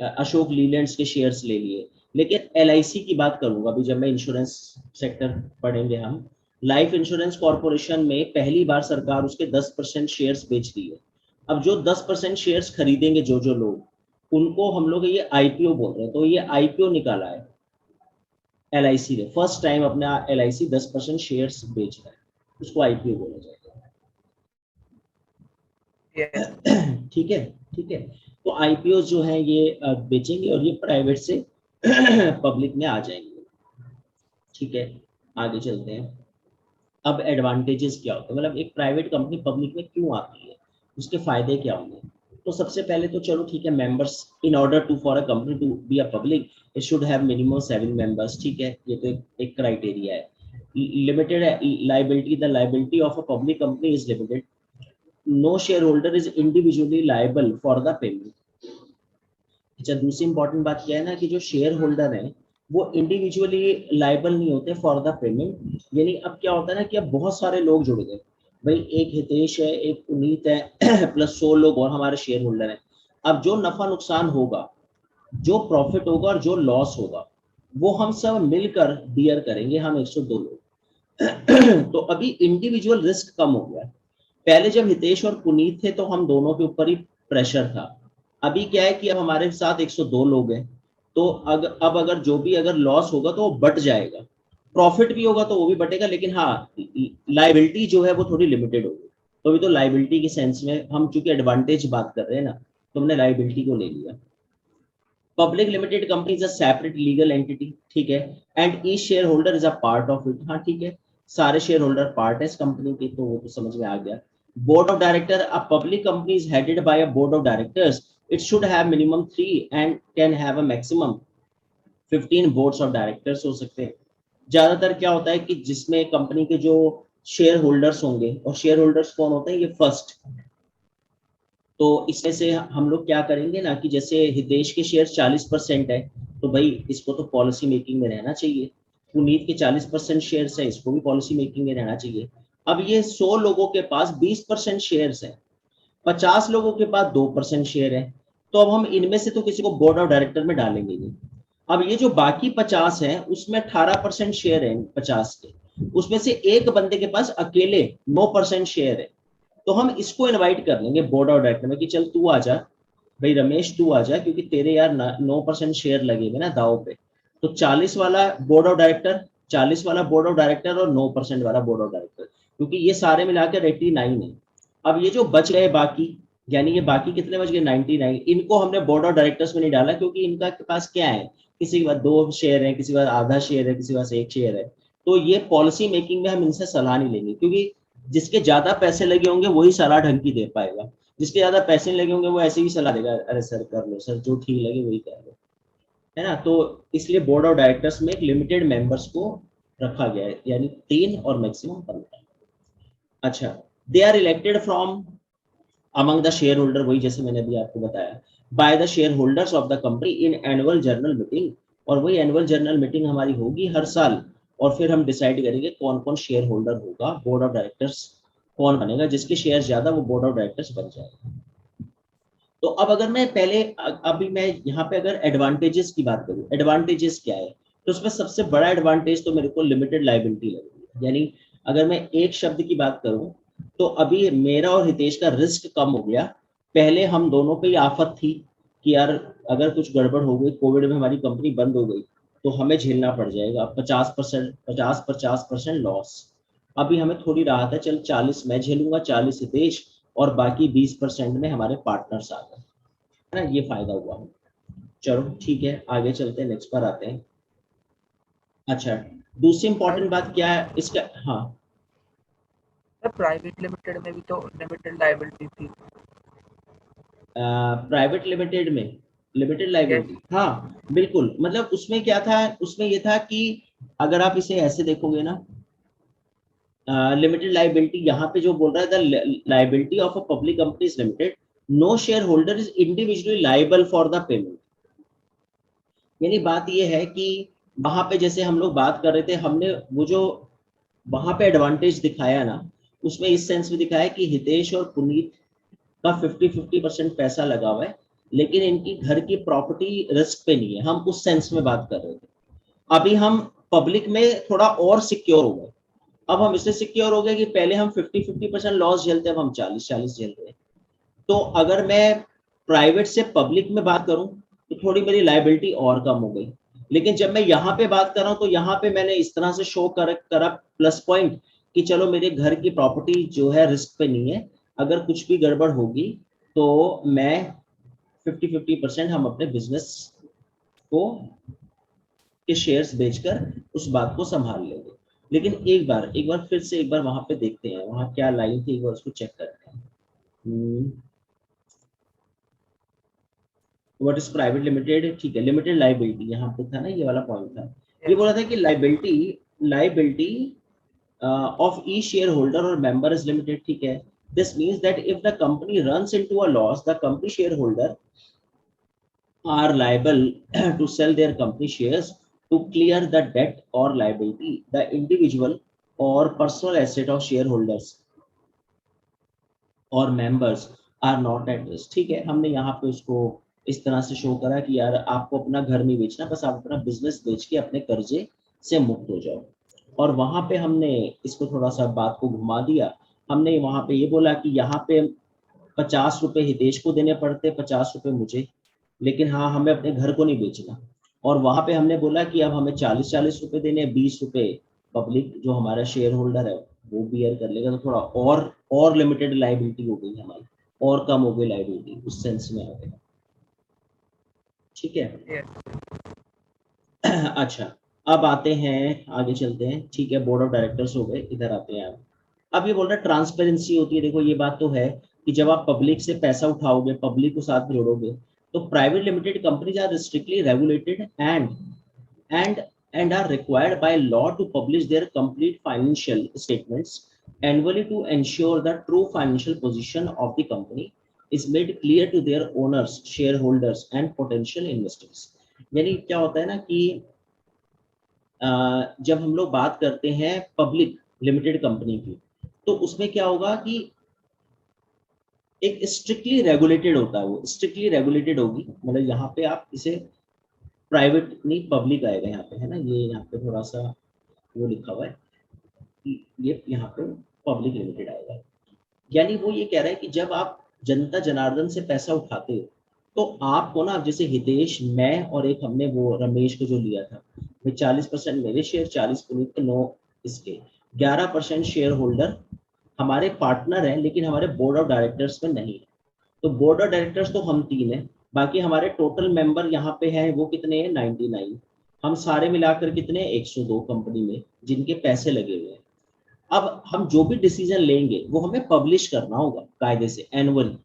अशोक लीलैंड्स के शेयर्स ले लिए, लेकिन एलआईसी की बात करूंगा अभी जब मैं इंश्योरेंस सेक्टर पढ़ेंगे हम। लाइफ इंश्योरेंस कॉर्पोरेशन में पहली बार सरकार उसके 10% शेयर्स बेच रही है। अब जो 10% शेयर्स खरीदेंगे जो जो लोग, उनको हम लोग ये आईपीओ बोल रहे हैं। तो ये आईपीओ निकाला है एलआईसी ने, फर्स्ट टाइम अपना एलआईसी 10% शेयर्स बेच रहा है, उसको आईपीओ बोला जाएगा। Yes. ठीक है, ठीक है। तो आईपीओ जो है ये बेचेंगे और ये प्राइवेट से पब्लिक में आ जाएंगे। ठीक है, आगे चलते हैं। अब एडवांटेजेस क्या होते हैं, मतलब एक प्राइवेट कंपनी पब्लिक में क्यों आती है, उसके फायदे क्या होंगे। तो सबसे पहले तो चलो ठीक है, members, in order to for a company to be a public it should have minimum 7 members. ठीक है, ये तो एक क्राइटेरिया है। Limited liability, the liability of a public company is limited, no share holder is individually liable for the payment. अच्छा, दूसरी important बात क्या है ना कि जो शेयर होल्डर है वो इंडिविजुअली लाइबल नहीं होते फॉर द पेमेंट। यानी अब क्या होता है ना कि अब बहुत सारे लोग जुड़ गए, भाई एक हितेश है, एक पुनीत है प्लस 100 लोग और हमारे शेयर होल्डर हैं। अब जो नफा नुकसान होगा, जो प्रॉफिट होगा और जो लॉस होगा, वो हम सब मिलकर बियर करेंगे, हम 102 लोग। तो अभी इंडिविजुअल रिस्क कम हो गया। पहले जब हितेश और पुनीत थे तो हम दोनों के ऊपर ही प्रेशर था। अभी क्या है कि अब हमारे साथ 102 लोग हैं, तो अब अगर जो भी अगर लॉस होगा तो वो बट जाएगा, प्रॉफिट भी होगा तो वो भी बटेगा, लेकिन हाँ लाइबिलिटी जो है वो थोड़ी लिमिटेड होगी। तो अभी तो लाइबिलिटी के सेंस में हम चूंकि एडवांटेज बात कर रहे हैं ना, तो हमने लाइबिलिटी को ले लिया। Public limited company is a separate legal entity, ठीक है, and each share holder is a part of it. हाँ ठीक है, सारे शेयर होल्डर पार्ट है इस कंपनी के, तो वो तो समझ में आ गया। Board of director, a public company is headed by a board of directors, it should have minimum 3 and can have a maximum 15 boards of directors हो सकते हैं। ज्यादातर क्या होता है कि जिसमें कंपनी के जो शेयर होल्डर्स होंगे, और शेयर होल्डर्स कौन होते हैं, ये फर्स्ट। तो इसमें से हम लोग क्या करेंगे ना कि जैसे हितेश के शेयर 40% है, तो भाई इसको तो पॉलिसी मेकिंग में रहना चाहिए। पुनीत के 40% शेयर्स है, इसको भी पॉलिसी मेकिंग में रहना चाहिए। अब ये 100 लोगों के पास 20% शेयर्स है, 50 लोगों के पास 2% शेयर है, तो अब हम इनमें से तो किसी को बोर्ड ऑफ डायरेक्टर में डालेंगे नहीं। अब ये जो बाकी 50 हैं उसमें 18% शेयर है 50 के, उसमें से एक बंदे के पास अकेले 9% शेयर है, तो हम इसको इनवाइट कर लेंगे बोर्ड ऑफ डायरेक्टर में कि चल तू आ जा भाई, रमेश तू आ जा, क्योंकि तेरे यार 9% शेयर लगेंगे ना दाव पे। तो 40 वाला बोर्ड ऑफ डायरेक्टर, 40 वाला बोर्ड ऑफ डायरेक्टर और 9% वाला बोर्ड ऑफ डायरेक्टर, क्योंकि ये सारे मिलाकर 89 है। अब ये जो बच गए बाकी, यानी ये बाकी कितने बच गए 99, इनको हमने बोर्ड ऑफ डायरेक्टर्स में नहीं डाला, क्योंकि इनका के पास क्या है, किसी के पास 2 शेयर है, किसी के पास आधा शेयर है, किसी के पास 1 शेयर है। तो ये पॉलिसी मेकिंग में हम इनसे सलाह नहीं लेंगे, क्योंकि जिसके ज्यादा पैसे लगे होंगे वही सलाह ढंग की दे पाएगा, जिसके ज्यादा पैसे नहीं लगे होंगे वो ऐसे ही सलाह देगा, अरे सर कर लो सर, जो ठीक लगे वही कर लो, है ना। तो इसलिए बोर्ड ऑफ डायरेक्टर्स में एक लिमिटेड मेंबर्स को रखा गया है, यानी 3 और मैक्सिमम 15। अच्छा, they are elected from among the share holder, वही जैसे मैंने अभी आपको बताया, by the share holders of the company in annual general meeting, और वही एनुअल जनरल मीटिंग हमारी होगी हर साल, और फिर हम डिसाइड करेंगे कौन कौन शेयर होल्डर होगा, बोर्ड ऑफ डायरेक्टर्स कौन बनेगा, जिसके शेयर ज्यादा वो बोर्ड ऑफ डायरेक्टर्स बन जाएगा। तो अब अगर मैं पहले अभी मैं यहाँ पे अगर एडवांटेजेस की बात करूँ, एडवांटेजेस क्या है, तो उसमें सबसे बड़ा एडवांटेज तो मेरे को लिमिटेड लाइबिलिटी लग रही है। यानी अगर मैं एक शब्द की बात करूँ, तो अभी मेरा और हितेश का रिस्क कम हो गया। पहले हम दोनों पे ही आफत थी कि यार अगर कुछ गड़बड़ हो गई, कोविड में हमारी कंपनी बंद हो गई, तो हमें झेलना पड़ जाएगा 50%, 50% लॉस। अभी हमें थोड़ी राहत है, चल 40 मैं झेलूंगा, 40 हितेश, और बाकी 20% में हमारे पार्टनर्स आ गए, है ना, ये फायदा हुआ। चलो ठीक है, आगे चलते हैं, नेक्स्ट पर आते हैं। अच्छा, दूसरी इंपॉर्टेंट बात क्या है इसका, हाँ प्राइवेट लिमिटेड में भी तो लिमिटेड लायबिलिटी थी। प्राइवेट लिमिटेड में लिमिटेड यस। लाइबिलिटी, हाँ बिल्कुल, मतलब उसमें क्या था, उसमें ये था कि अगर आप इसे ऐसे देखोगे ना, लिमिटेड लाइबिलिटी यहाँ पे जो बोल रहा है, the liability of a public company is limited, no share holder is individually liable for the payment. यानी बात ये है कि वहां पे जैसे हम लोग बात कर रहे थे, हमने वो जो वहां पे एडवांटेज दिखाया ना, उसमें इस सेंस में दिखाया कि हितेश और पुनीत का 50-50% पैसा लगा हुआ है, लेकिन इनकी घर की प्रॉपर्टी रिस्क पे नहीं है, हम उस सेंस में बात कर रहे थे। अभी हम पब्लिक में थोड़ा और सिक्योर हो गए। अब हम इससे सिक्योर हो गए कि पहले हम 50-50% लॉस झेलते, अब हम 40-40 झेल रहे हैं। तो अगर मैं प्राइवेट से पब्लिक में बात करूं, तो थोड़ी मेरी लाइबिलिटी और कम हो गई। लेकिन जब मैं यहाँ पे बात कर रहा हूँ, तो यहाँ पे मैंने इस तरह से शो करा प्लस पॉइंट कि चलो मेरे घर की प्रॉपर्टी जो है रिस्क पे नहीं है, अगर कुछ भी गड़बड़ होगी तो मैं 50-50% हम अपने बिजनेस को के शेयर्स बेचकर उस बात को संभाल लेंगे। लेकिन एक बार फिर से एक बार वहां पे देखते हैं, वहां क्या लाइन थी, एक बार उसको चेक करते हैं। व्हाट इज प्राइवेट लिमिटेड, ठीक है, लिमिटेड लाइबिलिटी यहाँ पे था ना, ये वाला पॉइंट था। ये यस। बोला था कि liability of each shareholder or member is limited, ठीक है। This means that if the company runs into a loss, the company shareholder are liable to sell their company shares to clear the debt or liability. The individual or personal asset of shareholders और members are not at risk, ठीक है। हमने यहाँ पे उसको इस तरह से शो करा कि यार आपको अपना घर नहीं बेचना, बस आप अपना बिजनेस बेच के अपने कर्जे से मुक्त हो जाओ। और वहां पे हमने इसको थोड़ा सा बात को घुमा दिया। हमने वहां पे ये बोला कि यहाँ पे 50 रुपए हितेश को देने पड़ते, 50 रुपए मुझे, लेकिन हाँ हमें अपने घर को नहीं बेचना। और वहां पे हमने बोला कि अब हमें 40-40 रुपए देने, 20 रुपए पब्लिक जो हमारा शेयर होल्डर है वो बियर कर लेगा, तो थोड़ा और लिमिटेड लाइबिलिटी हो गई हमारी, और कम हो गई लाइबिलिटी, उस सेंस में आ गया, ठीक है। यस। अच्छा, अब आते हैं, आगे चलते हैं, ठीक है, बोर्ड ऑफ डायरेक्टर्स हो गए, इधर आते हैं अब ये बोल रहा है ट्रांसपेरेंसी होती है। देखो ये बात तो है कि जब आप पब्लिक से पैसा उठाओगे, पब्लिक को साथ में जोड़ोगे, तो private limited companies are strictly regulated and and are required by law to publish their complete financial statements annually to ensure the true financial position of the company is made clear to their owners, shareholders and potential investors। यानी क्या होता है ना कि जब हम लोग बात करते हैं पब्लिक लिमिटेड कंपनी की, तो उसमें क्या होगा कि एक स्ट्रिक्टली रेगुलेटेड होता है, वो स्ट्रिक्टली रेगुलेटेड होगी, मतलब यहाँ पे आप इसे प्राइवेट नहीं पब्लिक आएगा यहाँ पे, है ना, ये यहाँ पे थोड़ा सा वो लिखा हुआ है कि ये यहाँ पे पब्लिक लिमिटेड आएगा। यानी वो ये कह रहा है कि जब आप जनता जनार्दन से पैसा उठाते हो तो आपको ना, जैसे हितेश, मैं और एक हमने वो रमेश को जो लिया था, मैं 40% मेरे शेयर, 40 पुनीत के, 9 इसके, 11% शेयर होल्डर हमारे पार्टनर हैं, लेकिन हमारे बोर्ड ऑफ डायरेक्टर्स में नहीं है। तो बोर्ड ऑफ डायरेक्टर्स तो हम 3 हैं, बाकी हमारे टोटल मेंबर यहाँ पे हैं वो कितने हैं, 99। हम सारे मिलाकर कितने, 102 कंपनी में जिनके पैसे लगे हुए हैं। अब हम जो भी डिसीजन लेंगे वो हमें पब्लिश करना होगा कायदे से एनुअली,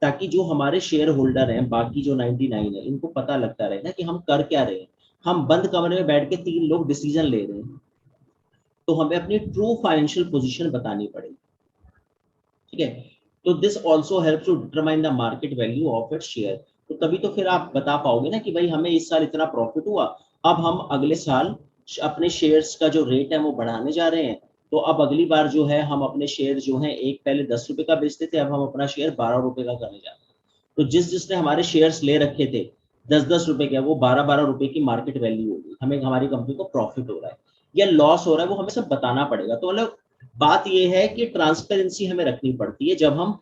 ताकि जो हमारे शेयर होल्डर हैं बाकी जो 99 है इनको पता लगता रहे ना कि हम कर क्या रहे हैं। हम बंद कमरे में बैठ के 3 लोग डिसीजन ले रहे हैं, तो हमें अपनी ट्रू फाइनेंशियल पोजीशन बतानी पड़ेगी, ठीक है। तो this also help to determine the market value of it share. तो तभी तो फिर आप बता पाओगे ना कि भाई हमें इस साल इतना प्रॉफिट हुआ, अब हम अगले साल अपने शेयर्स का जो रेट है वो बढ़ाने जा रहे हैं। तो अब अगली बार जो है हम अपने शेयर जो है, एक पहले 10 रुपए का बेचते थे, अब हम अपना शेयर 12 रुपए का करने जा रहे हैं। तो जिसने हमारे शेयर्स ले रखे थे 10-10 रुपए के, वो 12-12 रुपए की मार्केट वैल्यू होगी, हमें हमारी कंपनी को प्रॉफिट हो रहा है या लॉस हो रहा है वो हमें सब बताना पड़ेगा। तो मतलब बात ये है कि ट्रांसपेरेंसी हमें रखनी पड़ती है जब हम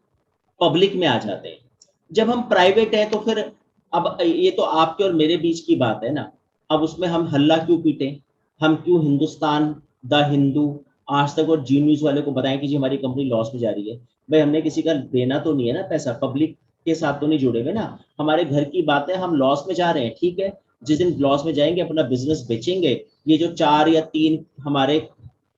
पब्लिक में आ जाते हैं। जब हम प्राइवेट है तो फिर, अब ये तो आपके और मेरे बीच की बात है ना, अब उसमें हम हल्ला क्यों पीटे, हम क्यों हिंदुस्तान, द हिंदू, आज तक और जी न्यूज वाले को बताएं कि जी हमारी कंपनी लॉस में जा रही है। भाई हमने किसी का देना तो नहीं है ना पैसा, पब्लिक के साथ तो नहीं जुड़े हुए ना, हमारे घर की बात है, हम लॉस में जा रहे हैं, ठीक है। जिस दिन लॉस में जाएंगे अपना बिजनेस बेचेंगे, ये जो 4 या 3 हमारे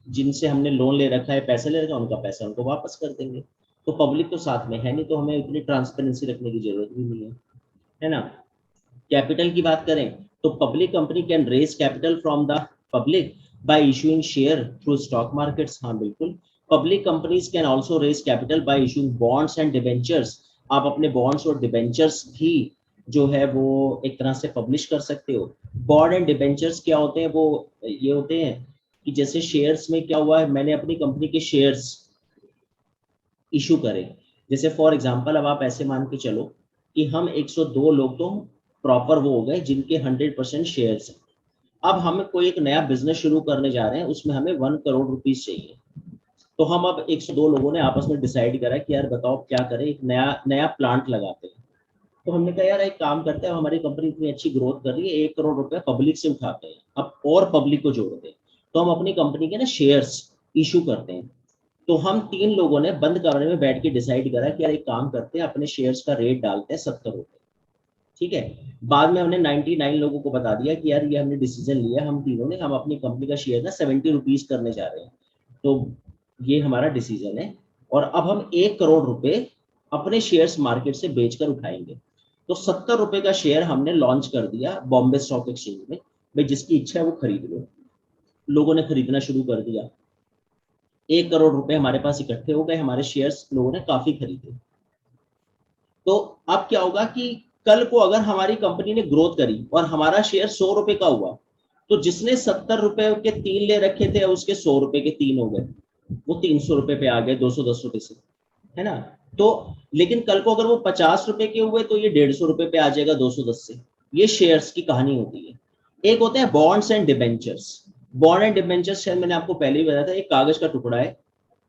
जिनसे हमने लोन ले रखा है, पैसे ले रखा है, उनका पैसा उनको वापस कर देंगे। तो पब्लिक तो साथ में है नहीं, तो हमें इतनी ट्रांसपेरेंसी रखने की जरूरत भी नहीं है ना। कैपिटल की बात करें तो public company can raise capital from the public by issuing share through stock markets. हाँ बिल्कुल, public companies can also raise capital by issuing bonds and debentures. आप अपने बॉन्ड्स और डिबेंचर्स भी जो है वो एक तरह से पब्लिश कर सकते हो। बॉन्ड एंड डिबेंचर्स क्या होते हैं, वो ये होते हैं कि जैसे शेयर्स में क्या हुआ है, मैंने अपनी कंपनी के शेयर्स इशू करे, जैसे फॉर एग्जांपल अब आप ऐसे मान के चलो कि हम 102 लोग तो प्रॉपर वो हो गए जिनके 100% शेयर्स हैं। अब हम कोई एक नया बिजनेस शुरू करने जा रहे हैं, उसमें हमें 1 करोड़ रुपीज चाहिए। तो हम अब 102 लोगों ने आपस में डिसाइड करा कि यार बताओ क्या करें, एक नया नया प्लांट लगाते हैं। तो हमने कहा यार एक काम करते हैं, हमारी कंपनी इतनी अच्छी ग्रोथ कर रही है, 1 करोड़ रुपया पब्लिक से उठाते हैं अब और पब्लिक को जोड़ते हैं। तो हम अपनी कंपनी के ना शेयर्स इशू करते हैं। तो हम 3 लोगों ने बंद कमरे में बैठ के डिसाइड करा कि यार एक काम करते हैं, अपने शेयर्स का रेट डालते हैं 70 रुपए, ठीक है। बाद में हमने 99 लोगों को बता दिया कि यार ये हमने डिसीजन लिया, हम तीनों ने, हम अपनी कंपनी का शेयर ना 70 रुपीज करने जा रहे हैं। तो ये हमारा डिसीजन है, और अब हम 1 करोड़ रुपए अपने शेयर्स मार्केट से बेचकर उठाएंगे। तो 70 रुपए का शेयर हमने लॉन्च कर दिया बॉम्बे स्टॉक एक्सचेंज में, भाई जिसकी इच्छा है वो खरीद लो। लोगों ने खरीदना शुरू कर दिया, 1 करोड़ रुपए हमारे पास इकट्ठे हो गए, हमारे शेयर्स लोगों ने काफी खरीदे। तो अब क्या होगा कि कल को अगर हमारी कंपनी ने ग्रोथ करी और हमारा शेयर 100 रुपए का हुआ, तो जिसने 70 रुपए के 3 ले रखे थे उसके 100 रुपए के 3 हो गए, वो 300 रुपए पे आ गए 210 रुपए से, है ना। तो लेकिन कल को अगर वो 50 रुपए के हुए तो ये 150 रुपए पे आ जाएगा 210 से। ये शेयर्स की कहानी होती है। एक होते हैं bonds and debentures. Bond and debentures शायद मैंने आपको पहले ही बताया था, एक कागज का टुकड़ा है।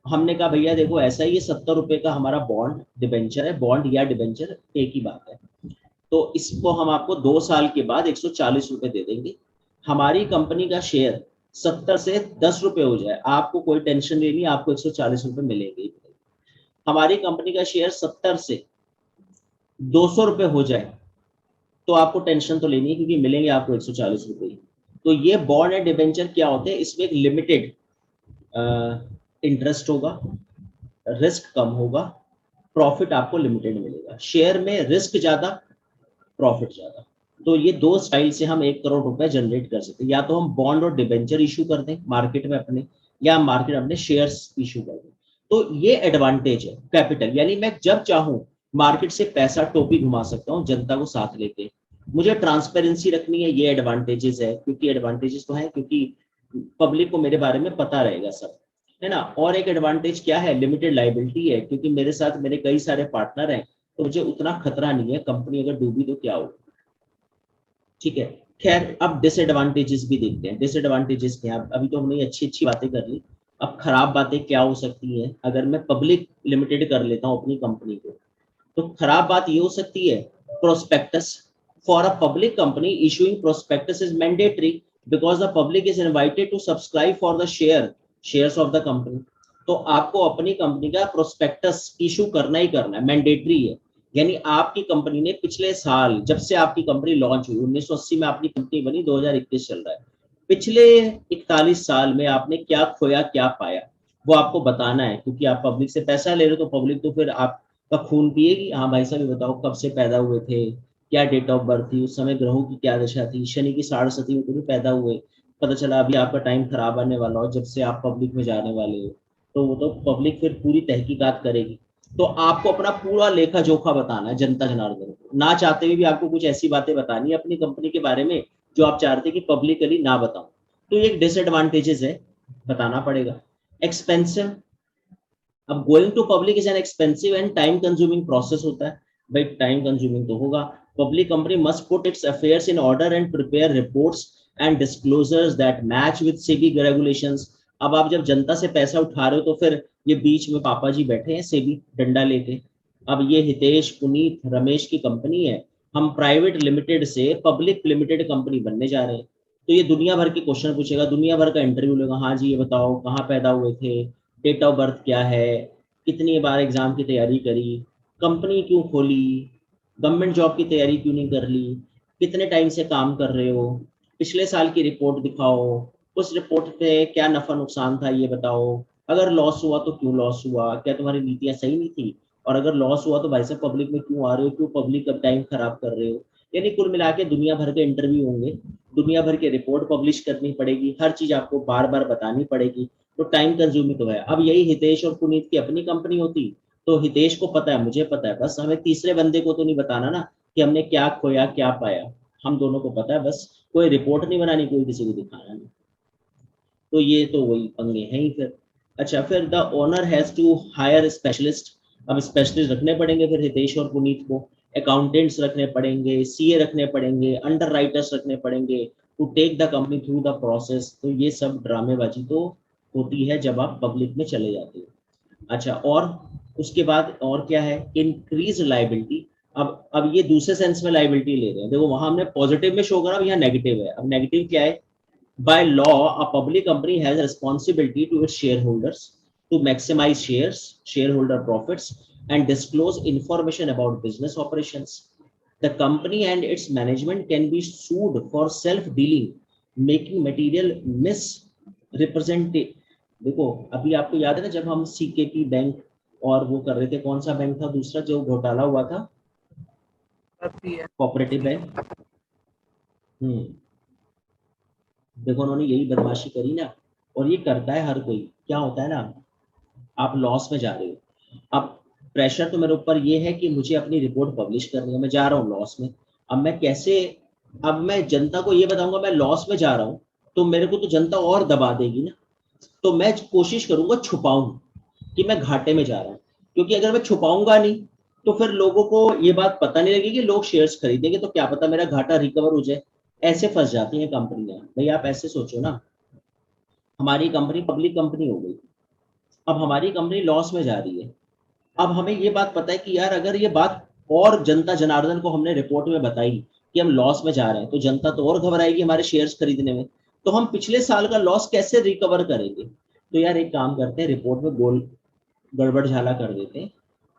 हमने कहा भैया देखो ऐसा ही, ये 70 रुपए का हमारा बॉन्ड डिबेंचर है, बॉन्ड या डिबेंचर एक ही बात है। तो इसको हम आपको 2 साल के बाद 140 रुपए दे देंगे। हमारी कंपनी का शेयर 70 से 10 रुपए हो जाए, आपको कोई टेंशन नहीं लेनी, आपको 140 रुपए मिलेंगे। हमारी कंपनी का शेयर 70 से 200 रुपए हो जाए तो आपको टेंशन तो लेनी है, क्योंकि मिलेंगे आपको 140 रुपए ही। तो ये बॉन्ड एंड डिबेंचर क्या होते हैं, इसमें एक लिमिटेड इंटरेस्ट होगा, रिस्क कम होगा, प्रॉफिट आपको लिमिटेड मिलेगा। शेयर में रिस्क ज्यादा, प्रॉफिट ज्यादा। तो ये 2 स्टाइल से हम 1 करोड़ रुपए जनरेट कर सकते हैं, या तो हम बॉन्ड और डिबेंचर इशू कर दें मार्केट में अपने, या मार्केट अपने शेयर्स इशू कर दें। तो ये एडवांटेज है कैपिटल, यानी मैं जब चाहूं मार्केट से पैसा टोपी घुमा सकता हूं जनता को साथ लेके। मुझे ट्रांसपेरेंसी रखनी है, ये एडवांटेजेस है, क्योंकि एडवांटेजेस तो है क्योंकि पब्लिक को मेरे बारे में पता रहेगा सब। है ना। और एक एडवांटेज क्या है, लिमिटेड लाइबिलिटी है, क्योंकि मेरे साथ मेरे कई सारे पार्टनर हैं, तो मुझे उतना खतरा नहीं है, कंपनी अगर डूबी तो क्या हो। ठीक है। खैर अब डिसएडवांटेजेस भी देखते हैं, डिसएडवांटेजेस क्या है। अभी तो हमने अच्छी अच्छी बातें कर ली, अब खराब बातें क्या हो सकती हैं अगर मैं पब्लिक लिमिटेड कर लेता हूँ अपनी कंपनी को। तो खराब बात ये हो सकती है, prospectus for a public company issuing prospectus is mandatory because the public is invited to subscribe for the shares of the company. तो आपको अपनी कंपनी का प्रोस्पेक्टस इशू करना ही करना है, मैंडेटरी है। यानी आपकी कंपनी ने पिछले साल, जब से आपकी कंपनी लॉन्च हुई, 1980 में आपकी कंपनी बनी, 2021 चल रहा है, पिछले 41 साल में आपने क्या खोया क्या पाया, वो आपको बताना है। क्योंकि आप पब्लिक से पैसा ले रहे हो, तो पब्लिक तो फिर आपका खून पिएगी। हाँ भाई साहब, ये बताओ कब से पैदा हुए थे, क्या डेट ऑफ बर्थ थी, उस समय ग्रहों की क्या दशा थी, शनि की साढ़े में तो भी पैदा हुए, पता चला अभी आपका टाइम खराब आने वाला हो जब से आप पब्लिक में जाने वाले हो। तो वो तो पब्लिक फिर पूरी तहकीकात करेगी। तो आपको अपना पूरा लेखा जोखा बताना है जनता जनार्दन को, ना चाहते हुए भी आपको कुछ ऐसी बातें बतानी है अपनी कंपनी के बारे में जो आप चाहते कि पब्लिकली ना बताओ। तो ये एक डिसएडवांटेजेस है, बताना पड़ेगा। एक्सपेंसिव, अब going to public is an expensive and time consuming process होता है। भाई टाइम कंज्यूमिंग तो होगा। Public company must put its affairs in order and prepare reports and disclosures that match with SEBI regulations. अब आप जब जनता से पैसा उठा रहे हो, तो फिर ये बीच में पापा जी बैठे हैं सेबी डंडा लेके। अब ये हितेश पुनीत रमेश की कंपनी है, हम प्राइवेट लिमिटेड से पब्लिक लिमिटेड कंपनी बनने जा रहे हैं। तो ये दुनिया भर के क्वेश्चन पूछेगा, दुनिया भर का इंटरव्यू लेगा। हाँ जी, ये बताओ कहाँ पैदा हुए थे, डेट ऑफ बर्थ क्या है, कितनी बार एग्जाम की तैयारी करी, कंपनी क्यों खोली, गवर्नमेंट जॉब की तैयारी क्यों नहीं कर ली, कितने टाइम से काम कर रहे हो, पिछले साल की रिपोर्ट दिखाओ, उस रिपोर्ट पे क्या नफा नुकसान था ये बताओ, अगर लॉस हुआ तो क्यों लॉस हुआ, क्या तुम्हारी नीतियां सही नहीं थी, और अगर लॉस हुआ तो भाई साहब पब्लिक में क्यों आ रहे हो, क्यों पब्लिक का टाइम खराब कर रहे हो। यानी कुल मिला के दुनिया भर के इंटरव्यू होंगे, दुनिया भर के रिपोर्ट पब्लिश करनी पड़ेगी, हर चीज आपको बार बार बतानी पड़ेगी। तो टाइम कंज्यूमिंग तो है। अब यही हितेश और पुनीत की अपनी कंपनी होती, तो हितेश को पता है, मुझे पता है, बस हमें तीसरे बंदे को तो नहीं बताना ना कि हमने क्या खोया क्या पाया। हम दोनों को पता है, बस कोई रिपोर्ट नहीं बनानी, कोई किसी को दिखाना नहीं। तो ये तो वही पंगे हैं ही फिर। अच्छा, फिर the owner has to hire specialist. अब स्पेशलिस्ट रखने पड़ेंगे फिर हितेश और पुनीत को, अकाउंटेंट्स रखने पड़ेंगे, सीए रखने पड़ेंगे, अंडर राइटर्स रखने पड़ेंगे to take the company through the process. तो ये सब ड्रामेबाजी तो होती है जब आप पब्लिक में चले जाते हो। अच्छा, और उसके बाद और क्या है, इंक्रीज लाइबिलिटी। अब ये दूसरे सेंस में लाइबिलिटी ले रहे हैं, देखो वहां हमने पॉजिटिव में शो करा, अब यहाँ नेगेटिव है। अब नेगेटिव क्या है, by law, a public company has a responsibility to its shareholders to maximize shareholder profits, and disclose information about business operations. The company and its management can be sued for self-dealing, making material misrepresented. देखो, अभी आपको याद है ना, जब हम CKP bank और वो कर रहे थे, कौन सा बैंक था दूसरा जो घोटाला हुआ था, कोऑपरेटिव बैंक। देखो उन्होंने यही बदमाशी करी ना, और ये करता है हर कोई। क्या होता है ना, आप लॉस में जा रहे हो, अब प्रेशर तो मेरे ऊपर ये है कि मुझे अपनी रिपोर्ट पब्लिश करनी है, मैं जा रहा हूँ लॉस में। अब मैं कैसे, अब मैं जनता को ये बताऊंगा मैं लॉस में जा रहा हूँ, तो मेरे को तो जनता और दबा देगी ना। तो मैं कोशिश करूंगा छुपाऊं कि मैं घाटे में जा रहा हूँ, क्योंकि अगर मैं छुपाऊंगा नहीं तो फिर लोगों को ये बात पता नहीं लगेगी, लोग शेयर्स खरीदेंगे तो क्या पता मेरा घाटा रिकवर हो जाए। ऐसे फंस जाती है कंपनियां। भाई आप ऐसे सोचो ना, हमारी कंपनी पब्लिक कंपनी हो गई, अब हमारी कंपनी लॉस में जा रही है। अब हमें ये बात पता है कि यार अगर ये बात और जनता जनार्दन को हमने रिपोर्ट में बताई कि हम लॉस में जा रहे हैं, तो जनता तो और घबराएगी हमारे शेयर्स खरीदने में। तो हम पिछले साल का लॉस कैसे रिकवर करेंगे। तो यार एक काम करते हैं, रिपोर्ट में गोल गड़बड़ झाला कर देते हैं,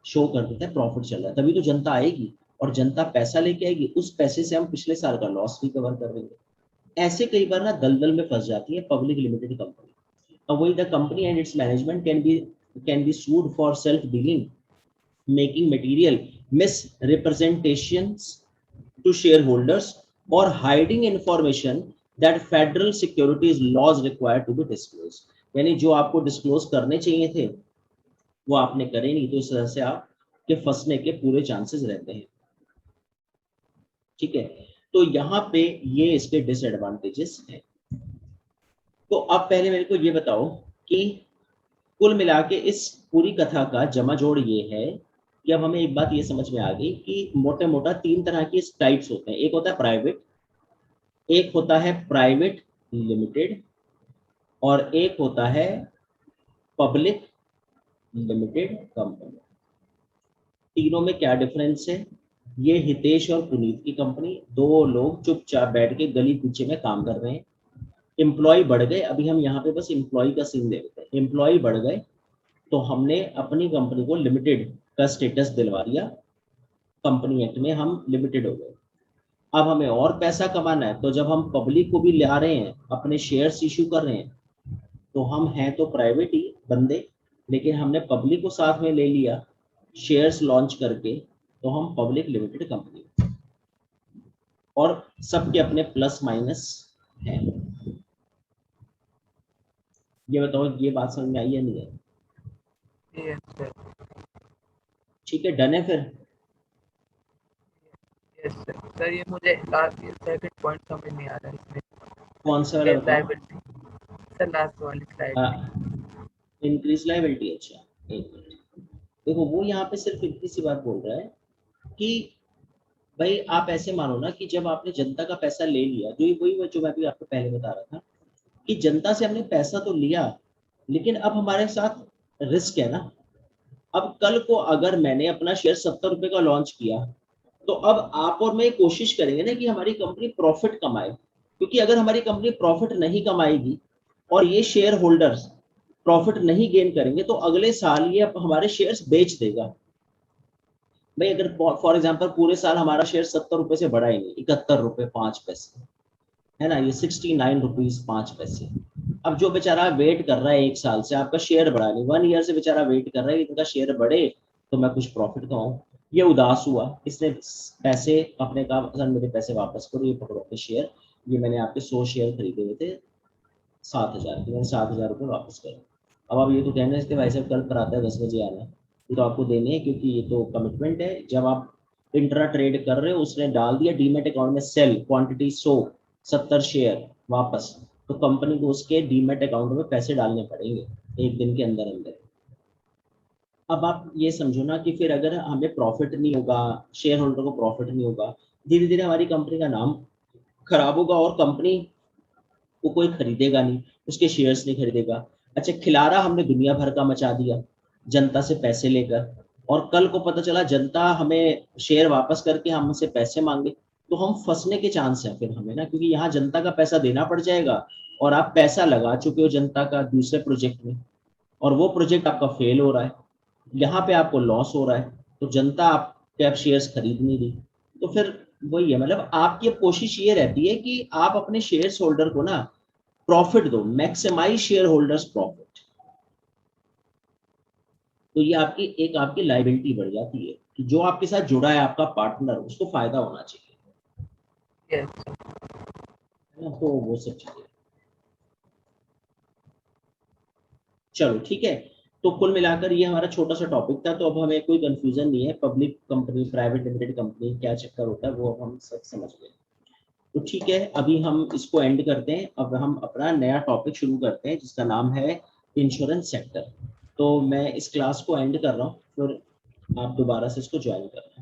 शो कर देते हैं प्रॉफिट चल रहा है, तभी तो जनता आएगी, और जनता पैसा लेके आएगी, उस पैसे से हम पिछले साल का लॉस रिकवर कर देंगे। ऐसे कई बार ना दलदल में फंस जाती है पब्लिक लिमिटेड कंपनी। अब वही, the company and it's management can be sued for self dealing, making material misrepresentations to shareholders, or hiding information that federal securities laws require to be disclosed। यानी जो आपको डिस्क्लोज करने चाहिए थे वो आपने करे नहीं, तो इस तरह से आपके फंसने के पूरे चांसेस रहते हैं। ठीक है, तो यहाँ पे ये इसके डिसएडवांटेजेस हैं। तो अब पहले मेरे को ये बताओ कि कुल मिला के इस पूरी कथा का जमा जोड़ ये है कि अब हमें एक बात ये समझ में आ गई कि मोटे मोटा 3 तरह की टाइप्स होते हैं। एक होता है प्राइवेट, एक होता है प्राइवेट लिमिटेड, और एक होता है पब्लिक लिमिटेड कंपनी। तीनों में क्या डिफरेंस है? ये हितेश और पुनीत की कंपनी, 2 लोग चुपचाप बैठ के गली कूचे में काम कर रहे हैं। एम्प्लॉय बढ़ गए, अभी हम यहाँ पे बस एम्प्लॉय का सीन दे देते हैं। एम्प्लॉय बढ़ गए तो हमने अपनी कंपनी को लिमिटेड का स्टेटस दिलवा दिया, कंपनी एक्ट में हम लिमिटेड हो गए। अब हमें और पैसा कमाना है, तो जब हम पब्लिक को भी ला रहे हैं, अपने शेयर्स इशू कर रहे हैं, तो हम हैं तो प्राइवेट ही बंदे, लेकिन हमने पब्लिक को साथ में ले लिया शेयर्स लॉन्च करके, तो हम पब्लिक लिमिटेड कंपनी। और सबके अपने प्लस माइनस हैं। ये बताओ, ये बात समझ में आई या नहीं है? Yes sir. ठीक है, डन है फिर। Yes sir. सर ये मुझे लास्ट ये सेकंड पॉइंट समझ नहीं आ रहा है इसमें। कौन सा वाला बताओ? लायबिलिटी सर, लास्ट वाली स्लाइड में। Increase liability. अच्छा, एक मिनट, देखो वो यहाँ पे सिर्फ इतनी सी बात बोल रहा है कि भाई आप ऐसे मानो ना कि जब आपने जनता का पैसा ले लिया, जो वही जो मैं भी आपको पहले बता रहा था कि जनता से हमने पैसा तो लिया, लेकिन अब हमारे साथ रिस्क है ना। अब कल को अगर मैंने अपना शेयर 70 रुपए का लॉन्च किया, तो अब आप और मैं कोशिश करेंगे ना कि हमारी कंपनी प्रॉफिट कमाए, क्योंकि अगर हमारी कंपनी प्रॉफिट नहीं कमाएगी और ये शेयर होल्डर्स प्रॉफिट नहीं गेन करेंगे, तो अगले साल ये हमारे शेयर्स बेच देगा। भाई अगर फॉर एग्जांपल पूरे साल हमारा शेयर 70 रुपए से बढ़ा ही नहीं, 71 रुपए 5 पैसे है ना, ये 69 रुपीज 5 पैसे। अब जो बेचारा वेट कर रहा है 1 साल से, आपका शेयर बढ़ा नहीं, 1 ईयर से बेचारा वेट कर रहा है कि इनका शेयर बढ़े तो मैं कुछ प्रॉफिट कमाऊं, ये उदास हुआ, इसने पैसे अपने कहा सर मेरे पैसे वापस करो, ये पकड़ो अपने शेयर, ये मैंने आपके 100 शेयर खरीदे हुए थे 7,000 के, मैंने 7,000 रुपये वापस करो। अब आप ये तो कहना है भाई साहब कल पर आता है 10 बजे आना, ये तो आपको देने हैं क्योंकि ये तो कमिटमेंट है। जब आप इंट्रा ट्रेड कर रहे हो, उसने डाल दिया डीमेट अकाउंट में सेल क्वांटिटी 100 70 शेयर वापस, तो कंपनी को उसके डीमेट अकाउंट में पैसे डालने पड़ेंगे 1 दिन के अंदर अंदर। अब आप ये समझो ना कि फिर अगर हमें प्रॉफिट नहीं होगा, शेयर होल्डर को प्रॉफिट नहीं होगा, धीरे धीरे हमारी कंपनी का नाम खराब होगा और कंपनी को कोई खरीदेगा नहीं, उसके शेयर्स नहीं खरीदेगा। अच्छा, खिलारा हमने दुनिया भर का मचा दिया जनता से पैसे लेकर, और कल को पता चला जनता हमें शेयर वापस करके हमसे पैसे मांगे, तो हम फंसने के चांस है फिर हमें ना, क्योंकि यहाँ जनता का पैसा देना पड़ जाएगा और आप पैसा लगा चुके हो जनता का दूसरे प्रोजेक्ट में, और वो प्रोजेक्ट आपका फेल हो रहा है, यहाँ पे आपको लॉस हो रहा है, तो जनता आपके आप शेयर्स खरीद नहीं रही। तो फिर वही है, मतलब आपकी कोशिश ये रहती है कि आप अपने शेयर्स होल्डर को ना प्रॉफिट दो, मैक्सिमाइज शेयर होल्डर्स प्रॉफिट। तो ये आपकी लायबिलिटी बढ़ जाती है कि जो आपके साथ जुड़ा है आपका पार्टनर, उसको फायदा होना चाहिए, यस सर। है ना, तो वो सब चीजें। चलो ठीक है, तो कुल मिलाकर ये हमारा छोटा सा टॉपिक था, तो अब हमें कोई कंफ्यूजन नहीं है, public company private limited company क्या चक्कर होता है वो अब हम सब समझ गए। तो ठीक है, अभी हम इसको एंड करते हैं, अब हम अपना नया टॉपिक शुरू करते हैं जिसका नाम है इंश्योरेंस सेक्टर। तो मैं इस क्लास को एंड कर रहा हूँ, फिर आप दोबारा से इसको ज्वाइन कर।